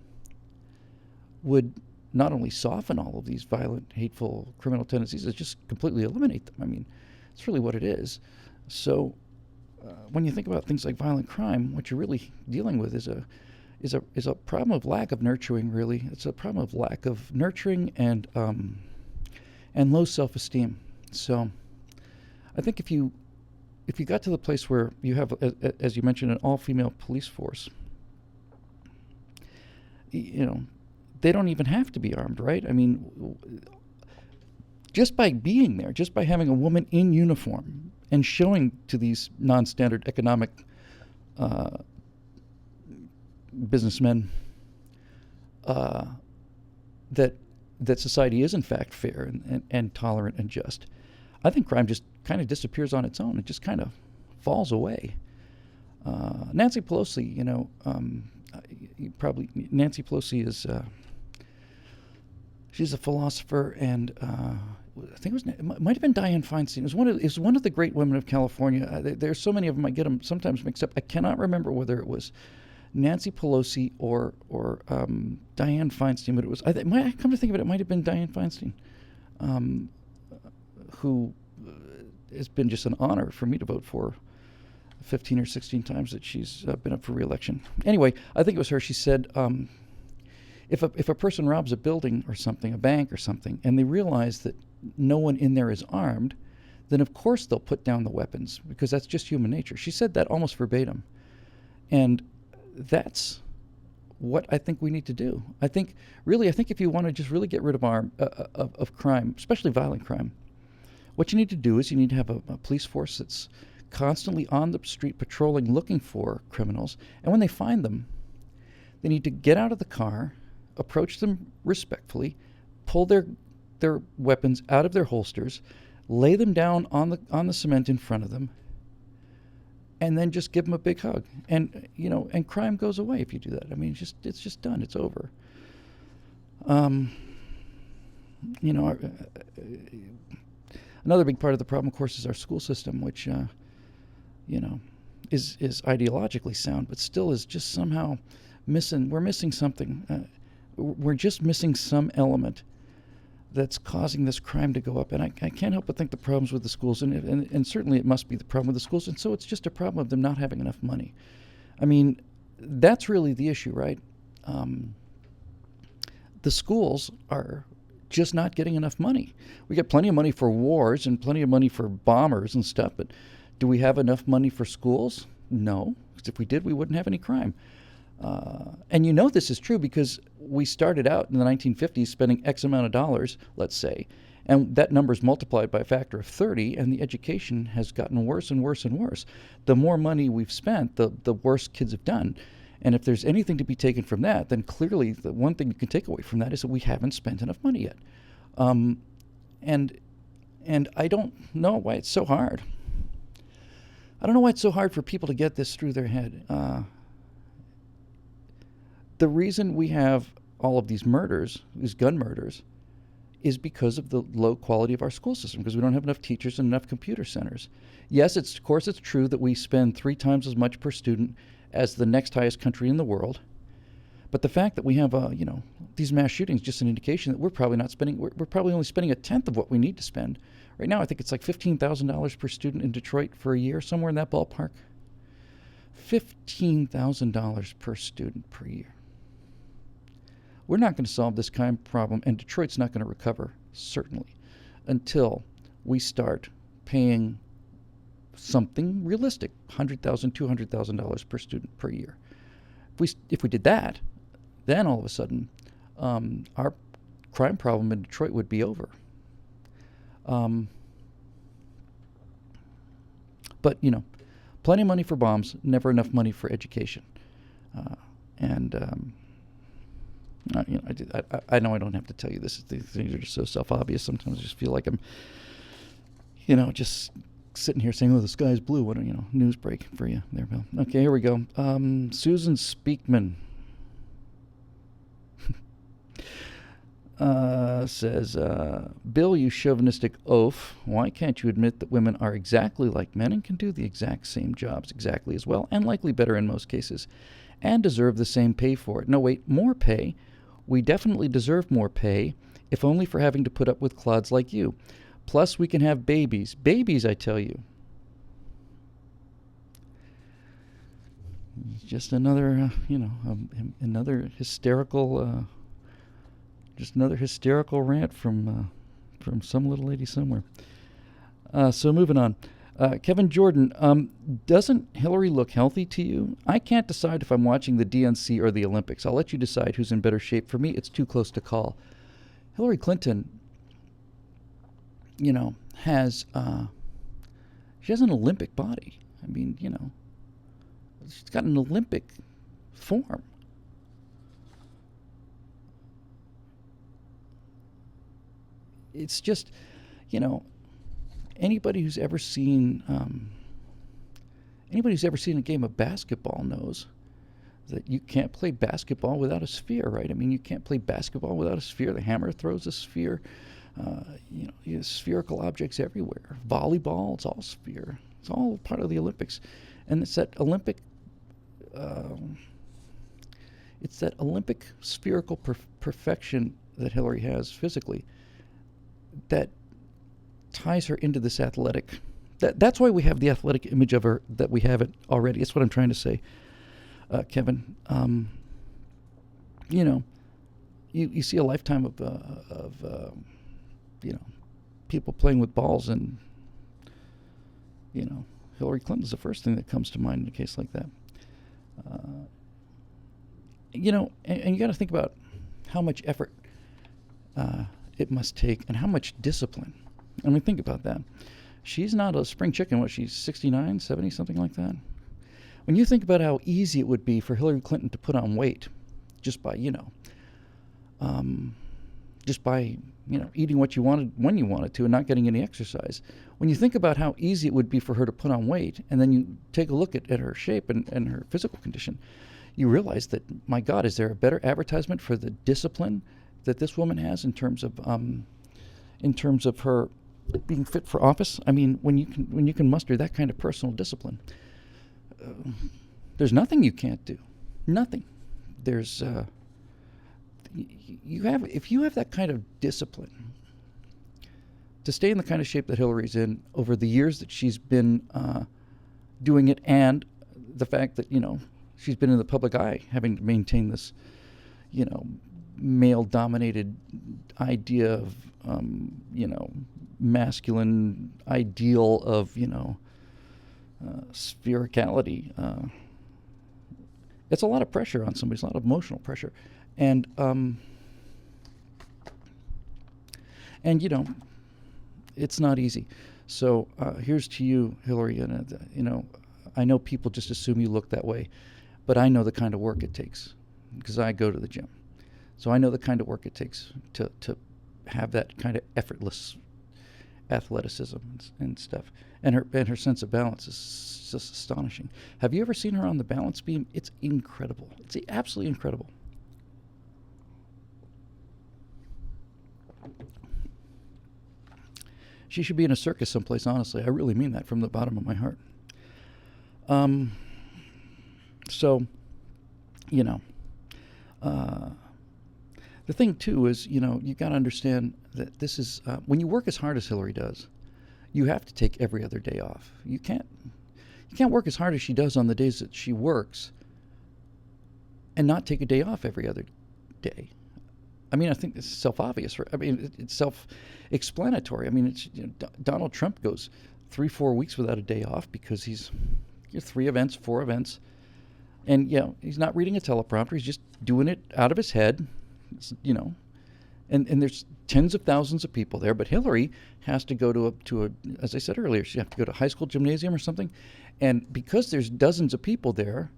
would not only soften all of these violent, hateful, criminal tendencies, it just completely eliminate them. I mean, it's really what it is. So when you think about things like violent crime, what you're really dealing with is a problem of lack of nurturing. Really, it's a problem of lack of nurturing and low self-esteem. So, I think if you got to the place where you have, as you mentioned, an all-female police force, they don't even have to be armed, right? I mean, just by being there, just by having a woman in uniform and showing to these non-standard economic businessmen that society is in fact fair and tolerant and just, I think crime just kind of disappears on its own. It just kind of falls away. Nancy Pelosi, Nancy Pelosi is she's a philosopher, and I think it might have been Dianne Feinstein. It was one of the great women of California. There's so many of them, I get them sometimes mixed up. I cannot remember whether it was Nancy Pelosi or Dianne Feinstein, but it was. Come to think of it, it might have been Dianne Feinstein, who has been just an honor for me to vote for 15 or 16 times that she's been up for re-election. Anyway, I think it was her. She said, if a person robs a building or something, a bank or something, and they realize that no one in there is armed, then of course they'll put down the weapons, because that's just human nature. She said that almost verbatim. And that's what I think we need to do. I think if you want to just really get rid of of crime, especially violent crime, what you need to do is you need to have a police force that's constantly on the street patrolling, looking for criminals. And when they find them, they need to get out of the car, approach them respectfully, pull their weapons out of their holsters, lay them down on the cement in front of them, and then just give them a big hug. And and crime goes away if you do that. I mean, it's just done. It's over. Another big part of the problem, of course, is our school system, which is ideologically sound, but still is just somehow missing. We're missing something. We're just missing some element that's causing this crime to go up. And I can't help but think the problem's with the schools, and certainly it must be the problem with the schools. And so it's just a problem of them not having enough money. I mean, that's really the issue, right? The schools are just not getting enough money. We get plenty of money for wars and plenty of money for bombers and stuff, but do we have enough money for schools? No, because if we did, we wouldn't have any crime. And this is true because we started out in the 1950s spending X amount of dollars, let's say, And that number is multiplied by a factor of 30, and the education has gotten worse and worse and worse. The more money we've spent, the worse kids have done. And if there's anything to be taken from that, then clearly the one thing you can take away from that is that we haven't spent enough money yet. And I don't know why it's so hard. I don't know why it's so hard for people to get this through their head. The reason we have all of these murders, these gun murders, is because of the low quality of our school system, because we don't have enough teachers and enough computer centers. Yes, of course it's true that we spend 3 times as much per student as the next highest country in the world. But the fact that we have, these mass shootings, just an indication that we're probably not spending, we're probably only spending a tenth of what we need to spend. Right now, I think it's like $15,000 per student in Detroit for a year, somewhere in that ballpark. $15,000 per student per year. We're not going to solve this crime problem, and Detroit's not going to recover, certainly, until we start paying something realistic, $100,000, $200,000 per student per year. If we did that, then all of a sudden, our crime problem in Detroit would be over. But plenty of money for bombs, never enough money for education. I know I don't have to tell you this. These things are just so self-obvious. Sometimes I just feel like I'm, just sitting here saying, "Oh, the sky's blue." What news break for you there, Bill? Okay, here we go. Susan Speakman says, "Bill, you chauvinistic oaf, why can't you admit that women are exactly like men and can do the exact same jobs exactly as well, and likely better in most cases, and deserve the same pay for it? No, wait, more pay? We definitely deserve more pay, if only for having to put up with clods like you. Plus, we can have babies. Babies, I tell you." Just another, another hysterical, rant from some little lady somewhere. So moving on. Kevin Jordan, doesn't Hillary look healthy to you? I can't decide if I'm watching the DNC or the Olympics. I'll let you decide who's in better shape. For me, it's too close to call. Hillary Clinton, has she has an Olympic body. I mean, she's got an Olympic form. It's just, anybody who's ever seen a game of basketball knows that you can't play basketball without a sphere, right? I mean, you can't play basketball without a sphere. The hammer throws a sphere. You have spherical objects everywhere. Volleyball, it's all sphere. It's all part of the Olympics, and it's that Olympic spherical perfection that Hillary has physically that ties her into this athletic. That's why we have the athletic image of her that we have it already. That's what I'm trying to say, Kevin. You see a lifetime of people playing with balls, and Hillary Clinton's the first thing that comes to mind in a case like that. And you got to think about how much effort it must take and how much discipline. I mean, think about that. She's not a spring chicken. What, she's 69, 70, something like that? When you think about how easy it would be for Hillary Clinton to put on weight just by, eating what you wanted when you wanted to and not getting any exercise. When you think about how easy it would be for her to put on weight, and then you take a look at her shape and her physical condition, you realize that, my God, is there a better advertisement for the discipline that this woman has in terms of her being fit for office? I mean, when you can muster that kind of personal discipline, there's nothing you can't do. Nothing. There's if you have that kind of discipline to stay in the kind of shape that Hillary's in over the years that she's been doing it, and the fact that she's been in the public eye, having to maintain this male-dominated idea of masculine ideal of sphericality. It's a lot of pressure on somebody. It's a lot of emotional pressure, and It's not easy. So here's to you, Hillary. And I know people just assume you look that way, but I know the kind of work it takes because I go to the gym. So I know the kind of work it takes to have that kind of effortless athleticism and stuff. And her sense of balance is just astonishing. Have you ever seen her on the balance beam? It's incredible. It's absolutely incredible. She should be in a circus someplace, honestly. I really mean that from the bottom of my heart. So, the thing, too, is, you got to understand that this is, when you work as hard as Hillary does, you have to take every other day off. You can't work as hard as she does on the days that she works and not take a day off every other day. I mean, I think this is self-obvious. It's self-explanatory. I mean, Donald Trump goes 3-4 weeks without a day off because he's 3 events, 4 events, and he's not reading a teleprompter. He's just doing it out of his head, And there's tens of thousands of people there, but Hillary has to go to a as I said earlier, she has to go to a high school gymnasium or something, and because there's dozens of people there,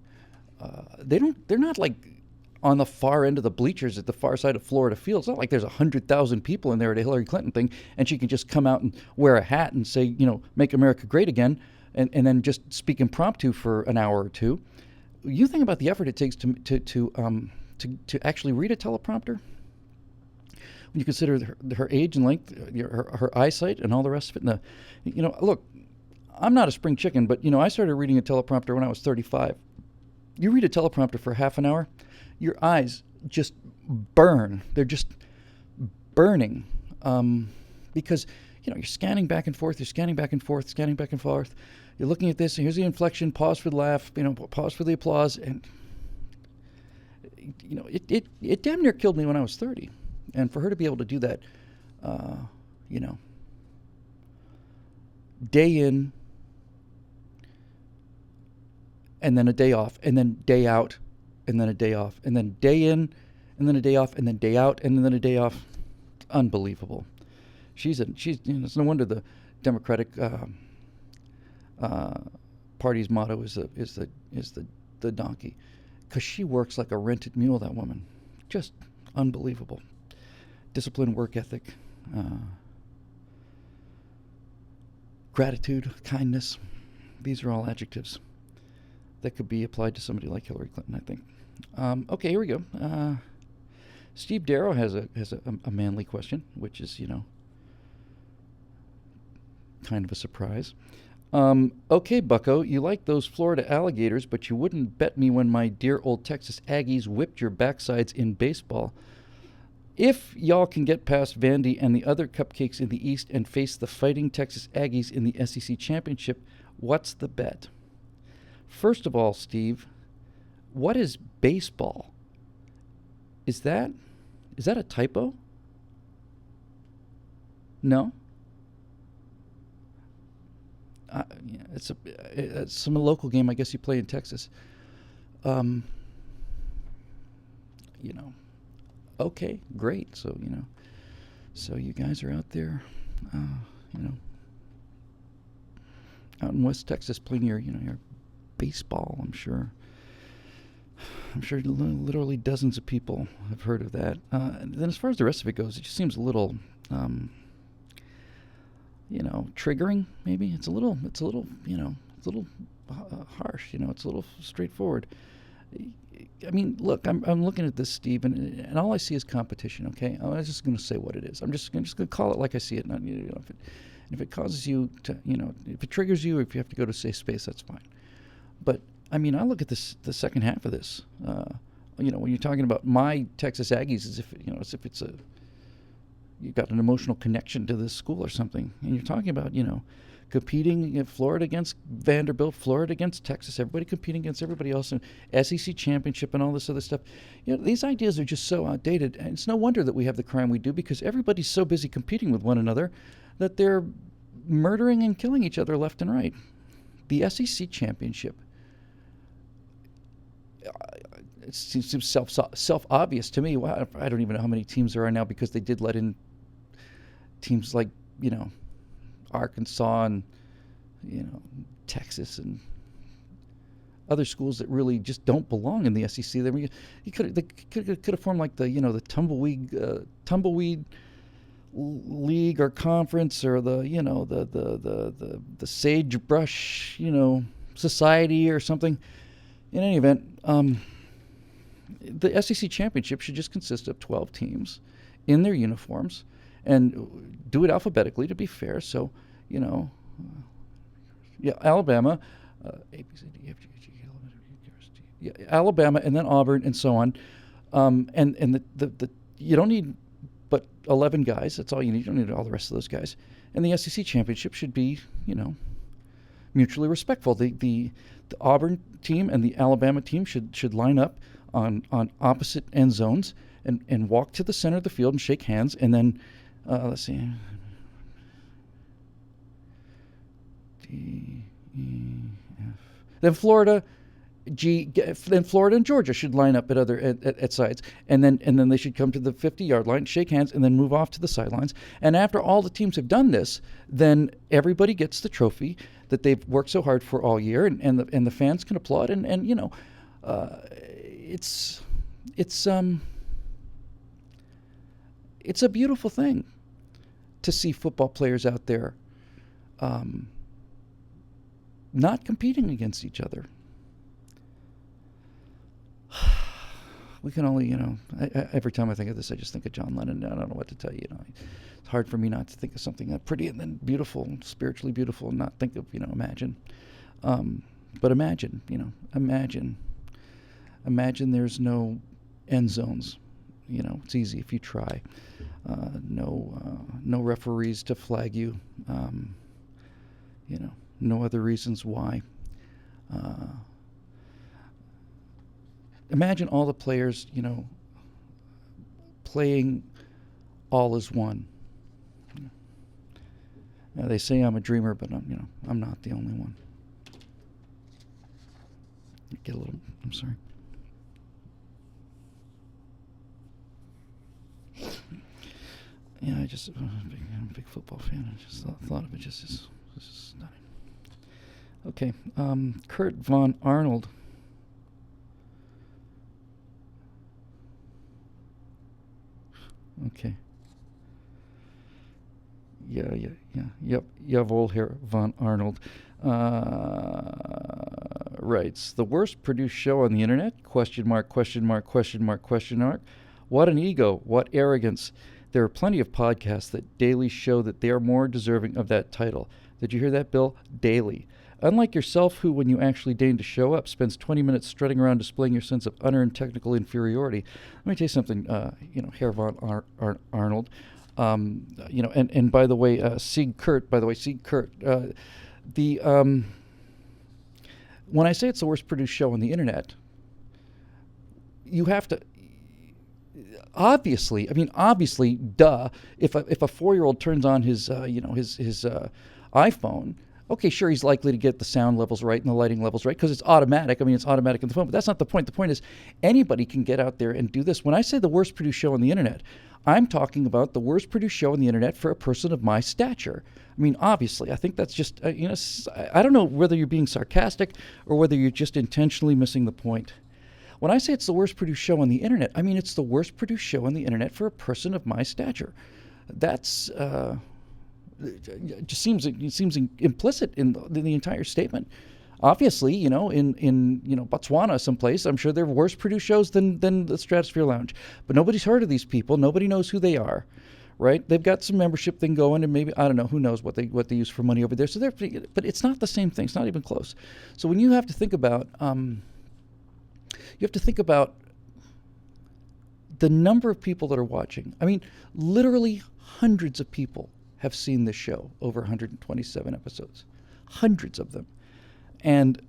they're not like on the far end of the bleachers at the far side of Florida Field. It's not like there's 100,000 people in there at a Hillary Clinton thing, and she can just come out and wear a hat and say, make America great again, and then just speak impromptu for an hour or two. You think about the effort it takes to actually read a teleprompter. When you consider her age and length, her eyesight, and all the rest of it. Look, I'm not a spring chicken, but I started reading a teleprompter when I was 35. You read a teleprompter for half an hour, your eyes just burn. They're just burning because you're scanning back and forth. You're scanning back and forth, scanning back and forth. You're looking at this, and here's the inflection. Pause for the laugh. Pause for the applause, and it damn near killed me when I was 30. And for her to be able to do that, day in, and then a day off, and then day out, and then a day off, and then day in, and then a day off, and then day out, and then a day off. Unbelievable. It's no wonder the Democratic Party's motto is the donkey, because she works like a rented mule. That woman, just unbelievable. Discipline, work ethic, gratitude, kindness. These are all adjectives that could be applied to somebody like Hillary Clinton, I think. Okay, here we go. Steve Darrow has a manly question, which is, kind of a surprise. Okay, Bucko, you like those Florida alligators, but you wouldn't bet me when my dear old Texas Aggies whipped your backsides in baseball. If y'all can get past Vandy and the other cupcakes in the East and face the Fighting Texas Aggies in the SEC Championship, what's the bet? First of all, Steve, what is baseball? Is that a typo? No? It's some local game I guess you play in Texas. Okay, great. So, so you guys are out there, out in West Texas playing your baseball, I'm sure. I'm sure literally dozens of people have heard of that. And then as far as the rest of it goes, it just seems a little, triggering, maybe. It's a little harsh, it's a little straightforward. I mean, look, I'm looking at this, Steve, and all I see is competition. Okay, I'm just going to say what it is. I'm just going to call it like I see it. Not, if it causes you to, if it triggers you, or if you have to go to safe space, that's fine. But I mean, I look at the second half of this. When you're talking about my Texas Aggies, as if it's you've got an emotional connection to this school or something, and you're talking about competing in Florida against Vanderbilt, Florida against Texas, everybody competing against everybody else, and SEC championship and all this other stuff. These ideas are just so outdated, and it's no wonder that we have the crime we do, because everybody's so busy competing with one another that they're murdering and killing each other left and right. The SEC championship, it seems self-obvious to me. Well, I don't even know how many teams there are now, because they did let in teams like, Arkansas and Texas and other schools that really just don't belong in the SEC. They could have formed like the tumbleweed league or conference, or the sagebrush society or something. In any event, the SEC championship should just consist of 12 teams in their uniforms, and do it alphabetically to be fair. So Alabama, A, B, C, D, F, G, H, I, J, K, L, M, N, O, P, Q, R, S, T. Yeah, Alabama, and then Auburn, and so on. And the you don't need but 11 guys. That's all you need. You don't need all the rest of those guys. And the SEC championship should be, mutually respectful. The Auburn team and the Alabama team should line up on opposite end zones and walk to the center of the field and shake hands. And then, let's see, D, E, F. Then Florida, G. Then Florida and Georgia should line up at sides, and then they should come to the 50-yard line, shake hands, and then move off to the sidelines. And after all the teams have done this, then everybody gets the trophy that they've worked so hard for all year, and the fans can applaud. And it's a beautiful thing to see football players out there not competing against each other. We can only, every time I think of this, I just think of John Lennon. I don't know what to tell you. It's hard for me not to think of something pretty and then beautiful, spiritually beautiful, and not think of, imagine. But imagine, imagine there's no end zones. It's easy if you try. No referees to flag you. No other reasons why. Imagine all the players, playing all as one. Now, they say I'm a dreamer, but I'm not the only one. I'm sorry. Yeah, I'm a big football fan. I just thought of it just as stunning. Okay, Kurt Von Arnold. Okay. Yep, jawohl, Herr Von Arnold. Writes, the worst produced show on the internet? Question mark, question mark, question mark, question mark. What an ego, what arrogance. There are plenty of podcasts that daily show that they are more deserving of that title. Did you hear that, Bill? Daily. Unlike yourself, who, when you actually deign to show up, spends 20 minutes strutting around displaying your sense of unearned technical inferiority. Let me tell you something, Herr von Arnold. And by the way, Sieg Kurt, when I say it's the worst produced show on the internet, you have to, obviously, duh, if a 4-year-old turns on his iPhone, okay, sure, he's likely to get the sound levels right and the lighting levels right because it's automatic. It's automatic in the phone, but that's not the point. The point is anybody can get out there and do this. When I say the worst produced show on the internet, I'm talking about the worst produced show on the internet for a person of my stature. Obviously, I think that's just, I don't know whether you're being sarcastic or whether you're just intentionally missing the point. When I say it's the worst produced show on the internet, it's the worst produced show on the internet for a person of my stature. That's, it just seems implicit in the entire statement. Obviously, in Botswana someplace, I'm sure there are worse produced shows than the Stratosphere Lounge. But nobody's heard of these people. Nobody knows who they are, right? They've got some membership thing going, and maybe, I don't know, who knows what they use for money over there. So but it's not the same thing. It's not even close. So when you have to think about, the number of people that are watching. Literally hundreds of people have seen this show over 127 episodes. Hundreds of them. And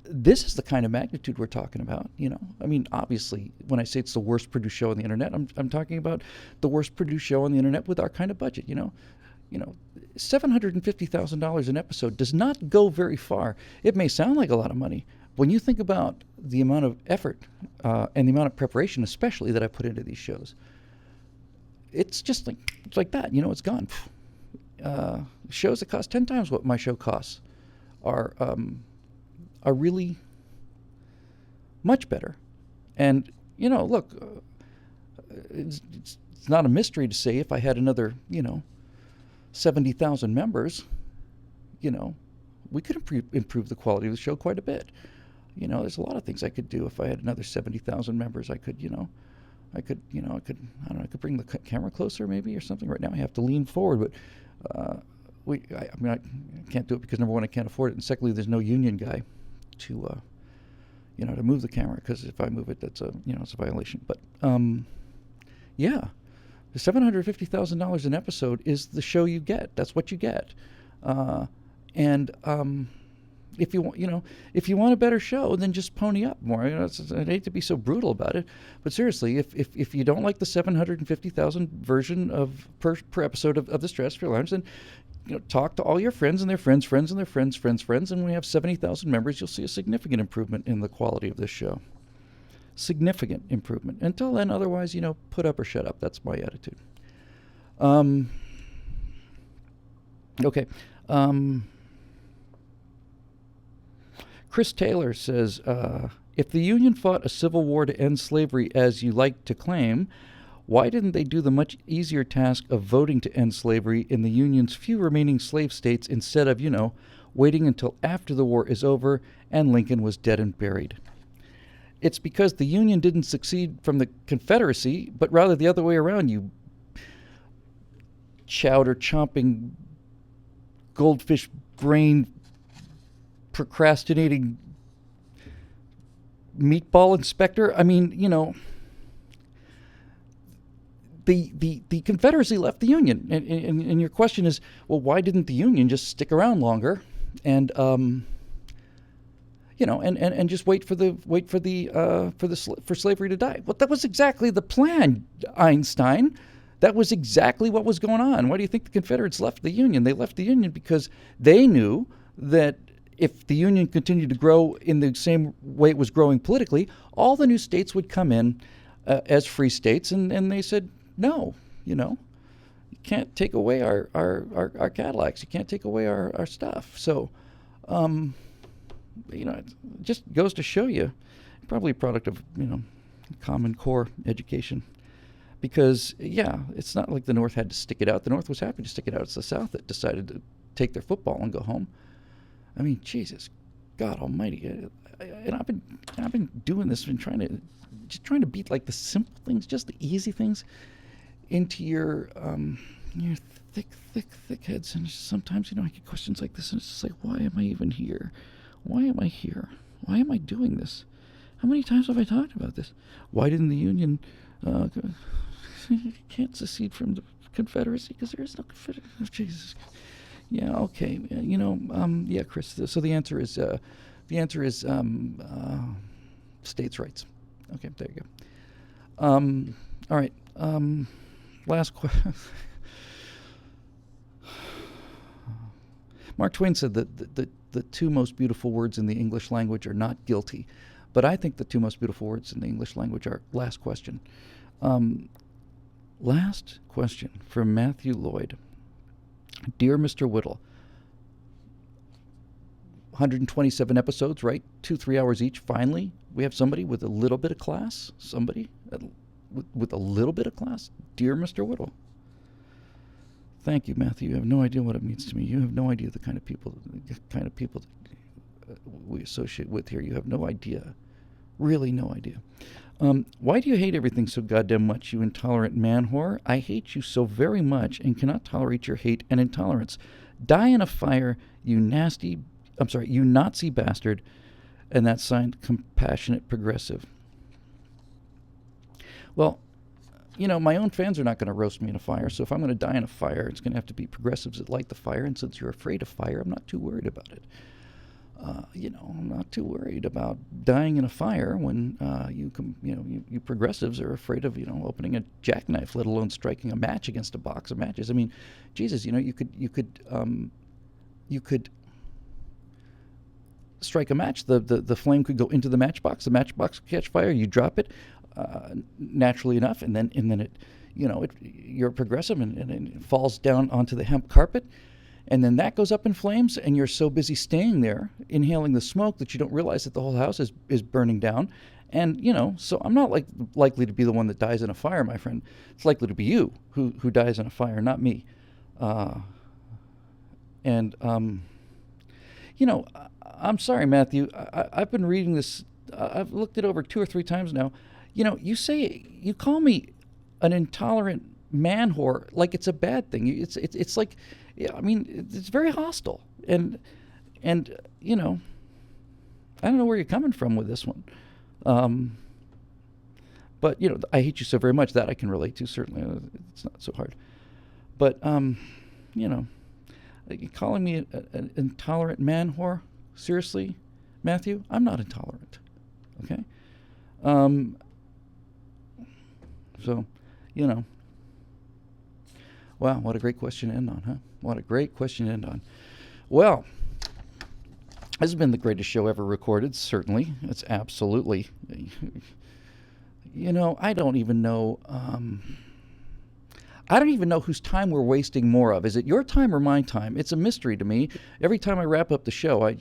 this is the kind of magnitude we're talking about, obviously, when I say it's the worst produced show on the internet, I'm talking about the worst produced show on the internet with our kind of budget, $750,000 an episode does not go very far. It may sound like a lot of money. When you think about the amount of effort and the amount of preparation, especially, that I put into these shows, it's just like that, it's gone. shows that cost 10 times what my show costs are really much better. And, look, it's not a mystery to say if I had another, 70,000 members, we could improve the quality of the show quite a bit. There's a lot of things I could do if I had another 70,000 members. I could bring the camera closer maybe or something. Right now I have to lean forward, but I can't do it because number one, I can't afford it, and secondly, there's no union guy to move the camera, because if I move it, that's it's a violation. But the $750,000 an episode is the show you get. That's what you get. If you want a better show, then just pony up more. I hate to be so brutal about it, but seriously, if you don't like the 750,000 version of per episode of the Stratosphere Lounge, then talk to all your friends and their friends' friends and their friends' friends, and when we have 70,000 members, you'll see a significant improvement in the quality of this show. Significant improvement. Until then, otherwise, put up or shut up. That's my attitude. Okay. Chris Taylor says, if the Union fought a civil war to end slavery, as you like to claim, why didn't they do the much easier task of voting to end slavery in the Union's few remaining slave states instead of, waiting until after the war is over and Lincoln was dead and buried? It's because the Union didn't succeed from the Confederacy, but rather the other way around, you chowder-chomping, goldfish brain procrastinating meatball inspector. I mean, the Confederacy left the Union, and your question is, well, why didn't the Union just stick around longer and and just wait for slavery to die? Well, that was exactly the plan, Einstein. That was exactly what was going on. Why do you think the Confederates left the Union? They left the Union because they knew that if the Union continued to grow in the same way it was growing politically, all the new states would come in as free states, and they said, no, you can't take away our Cadillacs. You can't take away our stuff. So, it just goes to show you, probably a product of, Common Core education. Because, it's not like the North had to stick it out. The North was happy to stick it out. It's the South that decided to take their football and go home. I mean, Jesus, God Almighty! And I've been doing this, been trying to beat like the simple things, just the easy things, into your thick heads. And sometimes, I get questions like this, and it's just like, why am I even here? Why am I here? Why am I doing this? How many times have I talked about this? Why didn't the Union can't secede from the Confederacy? Because there is no Confederacy. Oh, Jesus. Yeah. Okay. Chris. So the answer is states' rights. Okay. There you go. All right. Last question. Mark Twain said that the two most beautiful words in the English language are not guilty, but I think the two most beautiful words in the English language are last question. Last question from Matthew Lloyd. Dear Mr. Whittle, 127 episodes, right? 2-3 hours each. Finally, we have somebody with a little bit of class. Somebody with a little bit of class. Dear Mr. Whittle. Thank you, Matthew. You have no idea what it means to me. You have no idea the kind of people that we associate with here. You have no idea. Really no idea. Why do you hate everything so goddamn much, you intolerant man-whore? I hate you so very much and cannot tolerate your hate and intolerance. Die in a fire, you Nazi bastard. And that's signed Compassionate Progressive. Well, my own fans are not going to roast me in a fire, so if I'm going to die in a fire, it's going to have to be progressives that light the fire, and since you're afraid of fire, I'm not too worried about it. I'm not too worried about dying in a fire when you progressives are afraid of opening a jackknife, let alone striking a match against a box of matches. I mean, Jesus, you could strike a match. The flame could go into the matchbox. The matchbox could catch fire. You drop it naturally enough, and then you're progressive and it falls down onto the hemp carpet, and then that goes up in flames, and you're so busy staying there, inhaling the smoke, that you don't realize that the whole house is burning down. And, so I'm not likely to be the one that dies in a fire, my friend. It's likely to be you who dies in a fire, not me. I'm sorry, Matthew. I've been reading this. I've looked it over 2 or 3 times now. You call me an intolerant man whore like it's a bad thing. It's like, it's very hostile. And I don't know where you're coming from with this one. But I hate you so very much, that I can relate to. Certainly, it's not so hard. But you calling me an intolerant man whore? Seriously, Matthew? I'm not intolerant. Okay. So, wow, what a great question to end on, huh? What a great question to end on. Well, this has been the greatest show ever recorded, certainly. It's absolutely. I don't even know. I don't even know whose time we're wasting more of. Is it your time or my time? It's a mystery to me. Every time I wrap up the show, I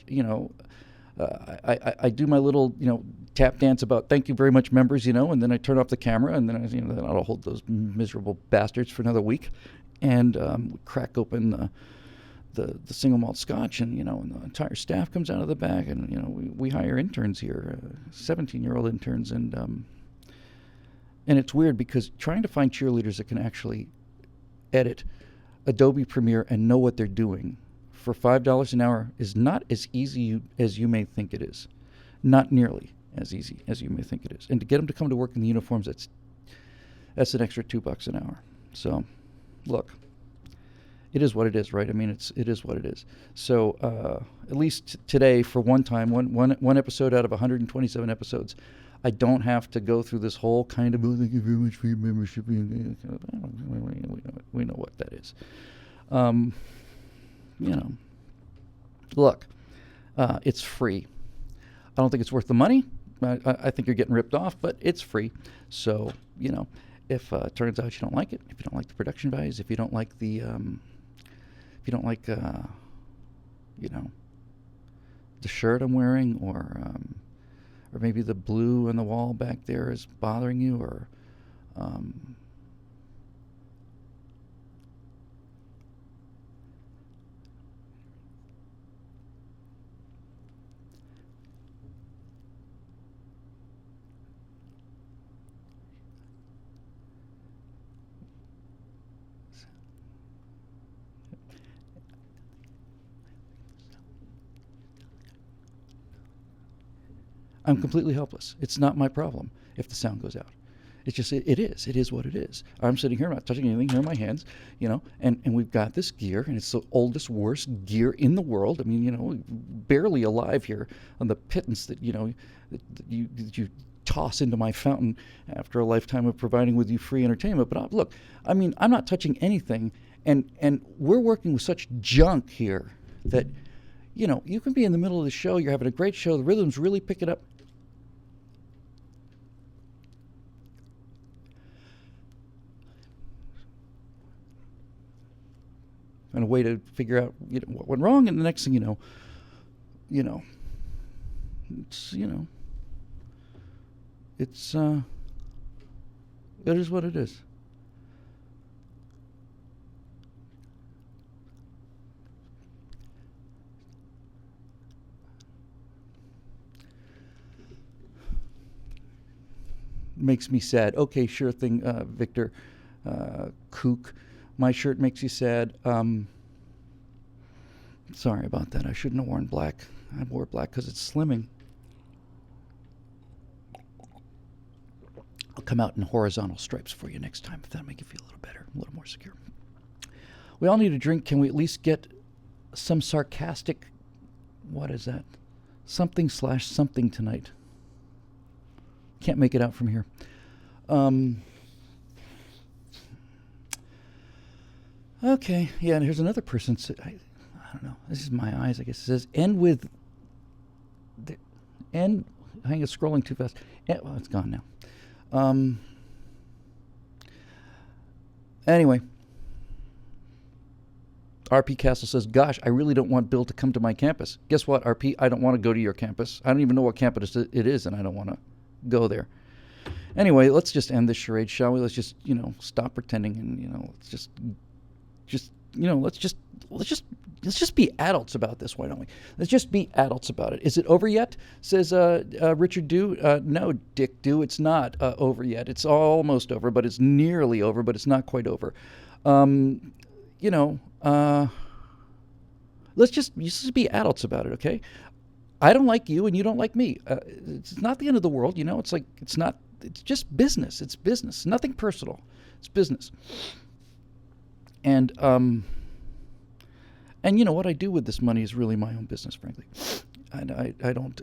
do my little, tap dance about thank you very much, members, and then I turn off the camera, and then then I'll hold those miserable bastards for another week, and crack open the single malt scotch, and and the entire staff comes out of the back, and we hire interns here, 17-year-old interns, and it's weird because trying to find cheerleaders that can actually edit Adobe Premiere and know what they're doing for $5 an hour is not as easy as you may think it is. Not nearly as easy as you may think it is. And to get them to come to work in the uniforms, that's an extra $2 an hour. So, look, it is what it is, right? It is what it is. So, at least today, for one time, one episode out of 127 episodes, I don't have to go through this whole kind of, thank you very much for your membership. We know what that is. Look, it's free. I don't think it's worth the money. I think you're getting ripped off, but it's free. So, if it turns out you don't like it, if you don't like the production values, if you don't like the, the shirt I'm wearing, or maybe the blue on the wall back there is bothering you, or I'm completely helpless. It's not my problem if the sound goes out. It's just, it is what it is. I'm sitting here, I'm not touching anything here in my hands, and we've got this gear, and it's the oldest, worst gear in the world. Barely alive here on the pittance that, that you toss into my fountain after a lifetime of providing with you free entertainment. But look, I'm not touching anything, and we're working with such junk here that, you can be in the middle of the show, you're having a great show, the rhythm's really picking up. And a way to figure out what went wrong, and the next thing it's it is what it is. Makes me sad. Okay, sure thing, Victor Kook. My shirt makes you sad. Sorry about that. I shouldn't have worn black. I wore black because it's slimming. I'll come out in horizontal stripes for you next time if that'll make you feel a little better, a little more secure. We all need a drink. Can we at least get some sarcastic, what is that? Something/something tonight. Can't make it out from here. Okay, yeah, and here's another person. I don't know. This is my eyes, I guess. It says, end with... I think it's scrolling too fast. Well, it's gone now. Anyway, RP Castle says, gosh, I really don't want Bill to come to my campus. Guess what, RP? I don't want to go to your campus. I don't even know what campus it is, and I don't want to go there. Anyway, let's just end this charade, shall we? Let's just, stop pretending, and, let's just be adults about this, why don't we? Let's just be adults about it. Is it over yet? Says Richard Dew. No, Dick Dew, it's not over yet. It's almost over, but it's nearly over, but it's not quite over. Let's just be adults about it, okay? I don't like you and you don't like me. It's not the end of the world, It's like, it's just business. It's business. Nothing personal. It's business. And what I do with this money is really my own business, frankly. And I don't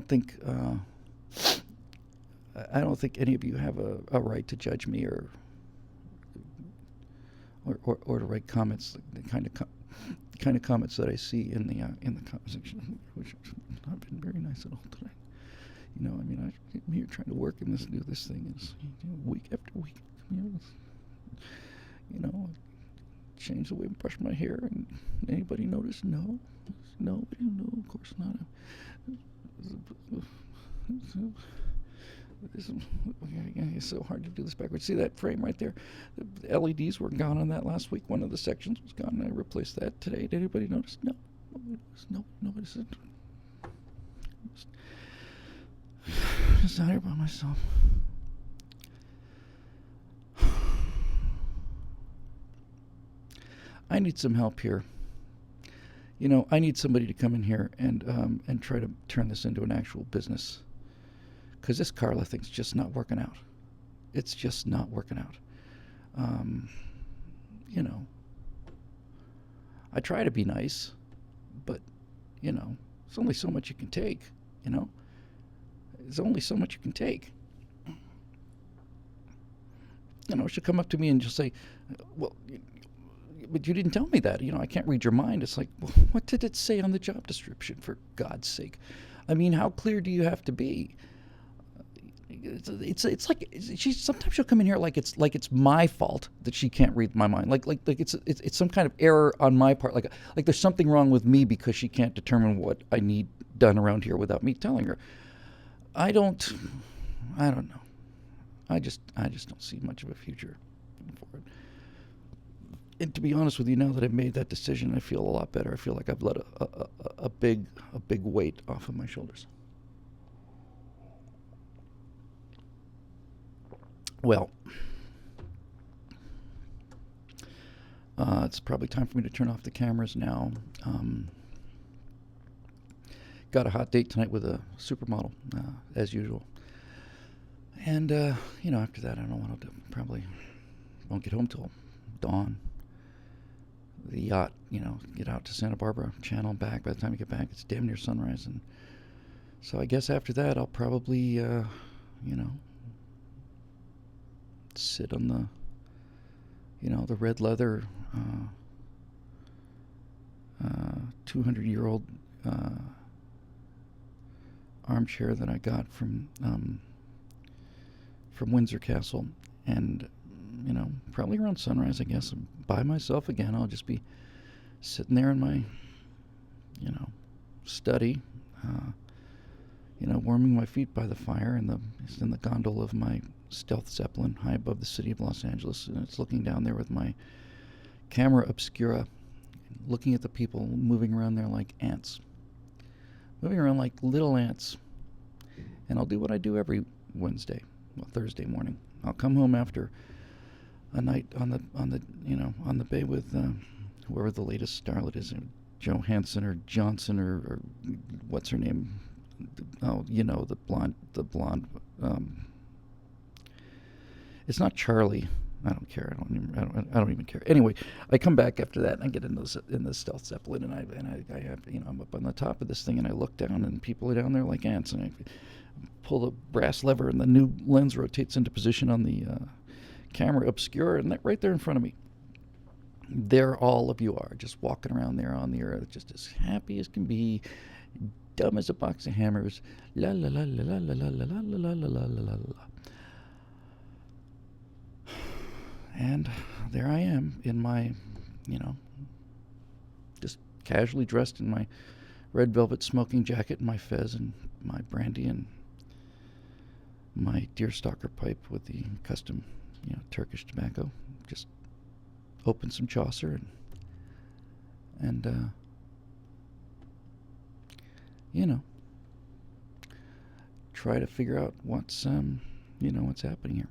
think any of you have a right to judge me or to write comments, the kind of comments that I see in the comment section, which have not been very nice at all today. I'm here trying to work and do this thing is week after week. Change the way I brush my hair, and anybody notice? No, nobody. No, of course not. It's so hard to do this backwards. See that frame right there? The LEDs were gone on that last week. One of the sections was gone, and I replaced that today. Did anybody notice? No, nobody noticed. No, nobody said. Just out here by myself. I need some help here. I need somebody to come in here and try to turn this into an actual business. Because this Carla thing's just not working out. It's just not working out. I try to be nice, but, it's only so much you can take, There's only so much you can take. She'll come up to me and just say, well, but you didn't tell me that. I can't read your mind. It's like, well, what did it say on the job description, for God's sake? I mean, how clear do you have to be? It's like sometimes she'll come in here like it's my fault that she can't read my mind. Like it's some kind of error on my part. Like there's something wrong with me because she can't determine what I need done around here without me telling her. I don't know. I just don't see much of a future for it. And to be honest with you, now that I've made that decision, I feel a lot better. I feel like I've let a big weight off of my shoulders. Well, it's probably time for me to turn off the cameras now. Got a hot date tonight with a supermodel, as usual. And, after that, I don't know what I'll do. Probably won't get home till dawn. The yacht, get out to Santa Barbara, channel and back. By the time you get back, it's damn near sunrise. And so I guess after that, I'll probably, sit on the red leather 200-year-old armchair that I got from Windsor Castle, and probably around sunrise, I guess, by myself again. I'll just be sitting there in my study, warming my feet by the fire in the gondola of my stealth Zeppelin high above the city of Los Angeles, and it's looking down there with my camera obscura, looking at the people moving around there like ants, moving around like little ants. And I'll do what I do every Thursday morning. I'll come home after a night on the bay with whoever the latest starlet is, Johansson or Johnson or what's her name? Oh, the blonde. It's not Charlie. I don't care. I don't even care. Anyway, I come back after that and I get in the stealth Zeppelin and I have I'm up on the top of this thing and I look down and people are down there like ants, and I pull the brass lever and the new lens rotates into position on the camera obscura, and right there in front of me, there all of you are just walking around there on the earth, just as happy as can be, dumb as a box of hammers, la la la la la la la la la la la la la la. And there I am in my, just casually dressed in my red velvet smoking jacket and my fez and my brandy and my deerstalker pipe with the custom, Turkish tobacco. Just open some Chaucer and try to figure out what's happening here.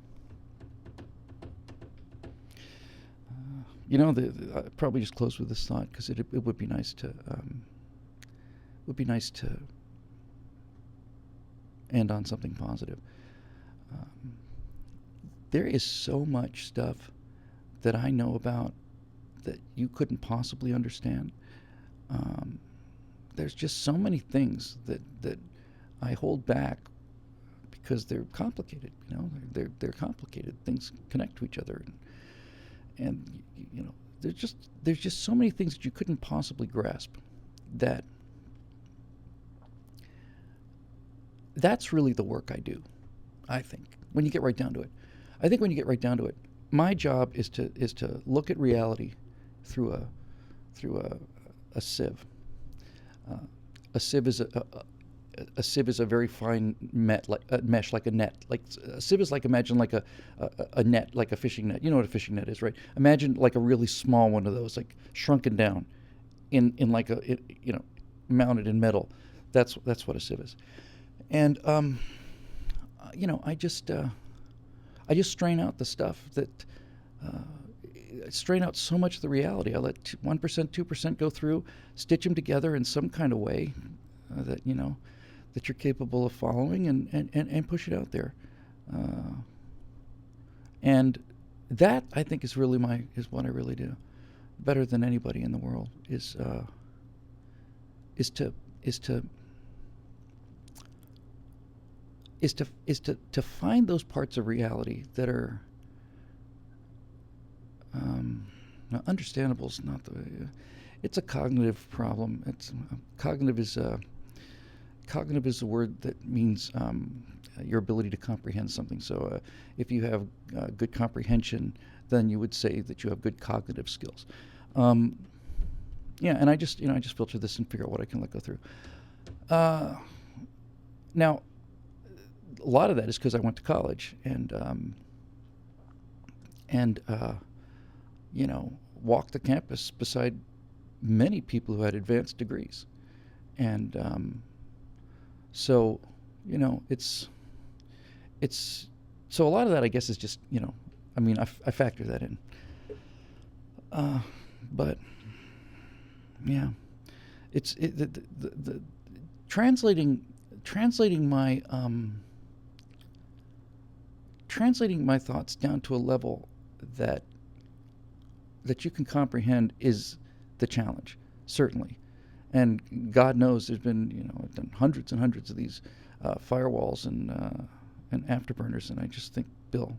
I'll probably just close with this thought because it would be nice to end on something positive. There is so much stuff that I know about that you couldn't possibly understand. There's just so many things that I hold back because they're complicated. They're complicated. Things connect to each other, and there's just so many things that you couldn't possibly grasp. That's really the work I do, I think. When you get right down to it, my job is to look at reality through a sieve. A sieve is a very fine mesh, like a net. Like a sieve is imagine a net, like a fishing net. You know what a fishing net is, right? Imagine like a really small one of those, like shrunken down, in mounted in metal. That's what a sieve is. And I just strain out the stuff that strain out so much of the reality. I let 1%, 2% go through, stitch them together in some kind of way that you're capable of following, and push it out there. And that, I think, is what I really do better than anybody in the world is to find those parts of reality that are understandable. Is not it's a cognitive problem. Cognitive is a word that means your ability to comprehend something. So if you have good comprehension, then you would say that you have good cognitive skills. And I just filter this and figure out what I can let go through. Now, a lot of that is because I went to college and walked the campus beside many people who had advanced degrees, and so it's so a lot of that, I guess, is just I factor that in, but yeah, the translating my thoughts down to a level that you can comprehend is the challenge, certainly. And God knows there's been, I've done hundreds and hundreds of these firewalls and afterburners, and I just think, Bill,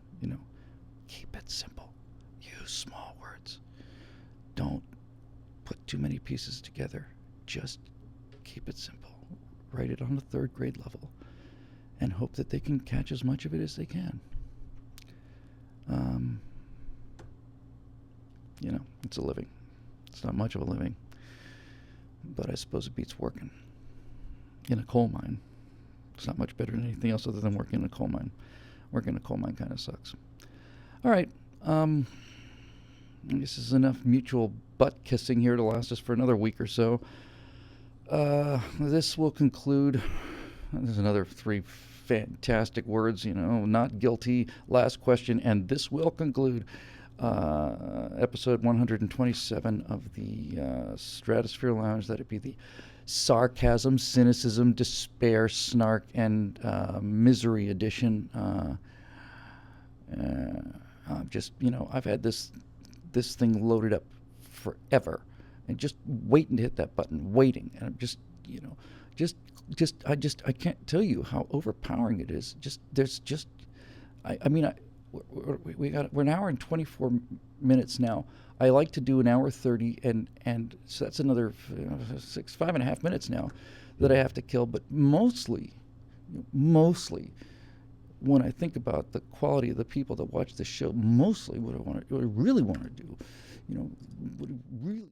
keep it simple. Use small words. Don't put too many pieces together. Just keep it simple. Write it on the third grade level and hope that they can catch as much of it as they can. It's a living. It's not much of a living, but I suppose it beats working in a coal mine. It's not much better than anything else other than working in a coal mine. Working in a coal mine kind of sucks. All right. This is enough mutual butt kissing here to last us for another week or so. This will conclude. There's another 3 fantastic words, not guilty, last question, and this will conclude episode 127 of the Stratosphere Lounge. That'd be the Sarcasm, Cynicism, Despair, Snark, and Misery edition. I've had this thing loaded up forever, and just waiting to hit that button, waiting, and I'm just I can't tell you how overpowering it is. We're an hour and 24 minutes now. I like to do an hour 30, and so that's another 5.5 minutes now that I have to kill. But mostly, when I think about the quality of the people that watch this show, mostly what I really want to do, what I really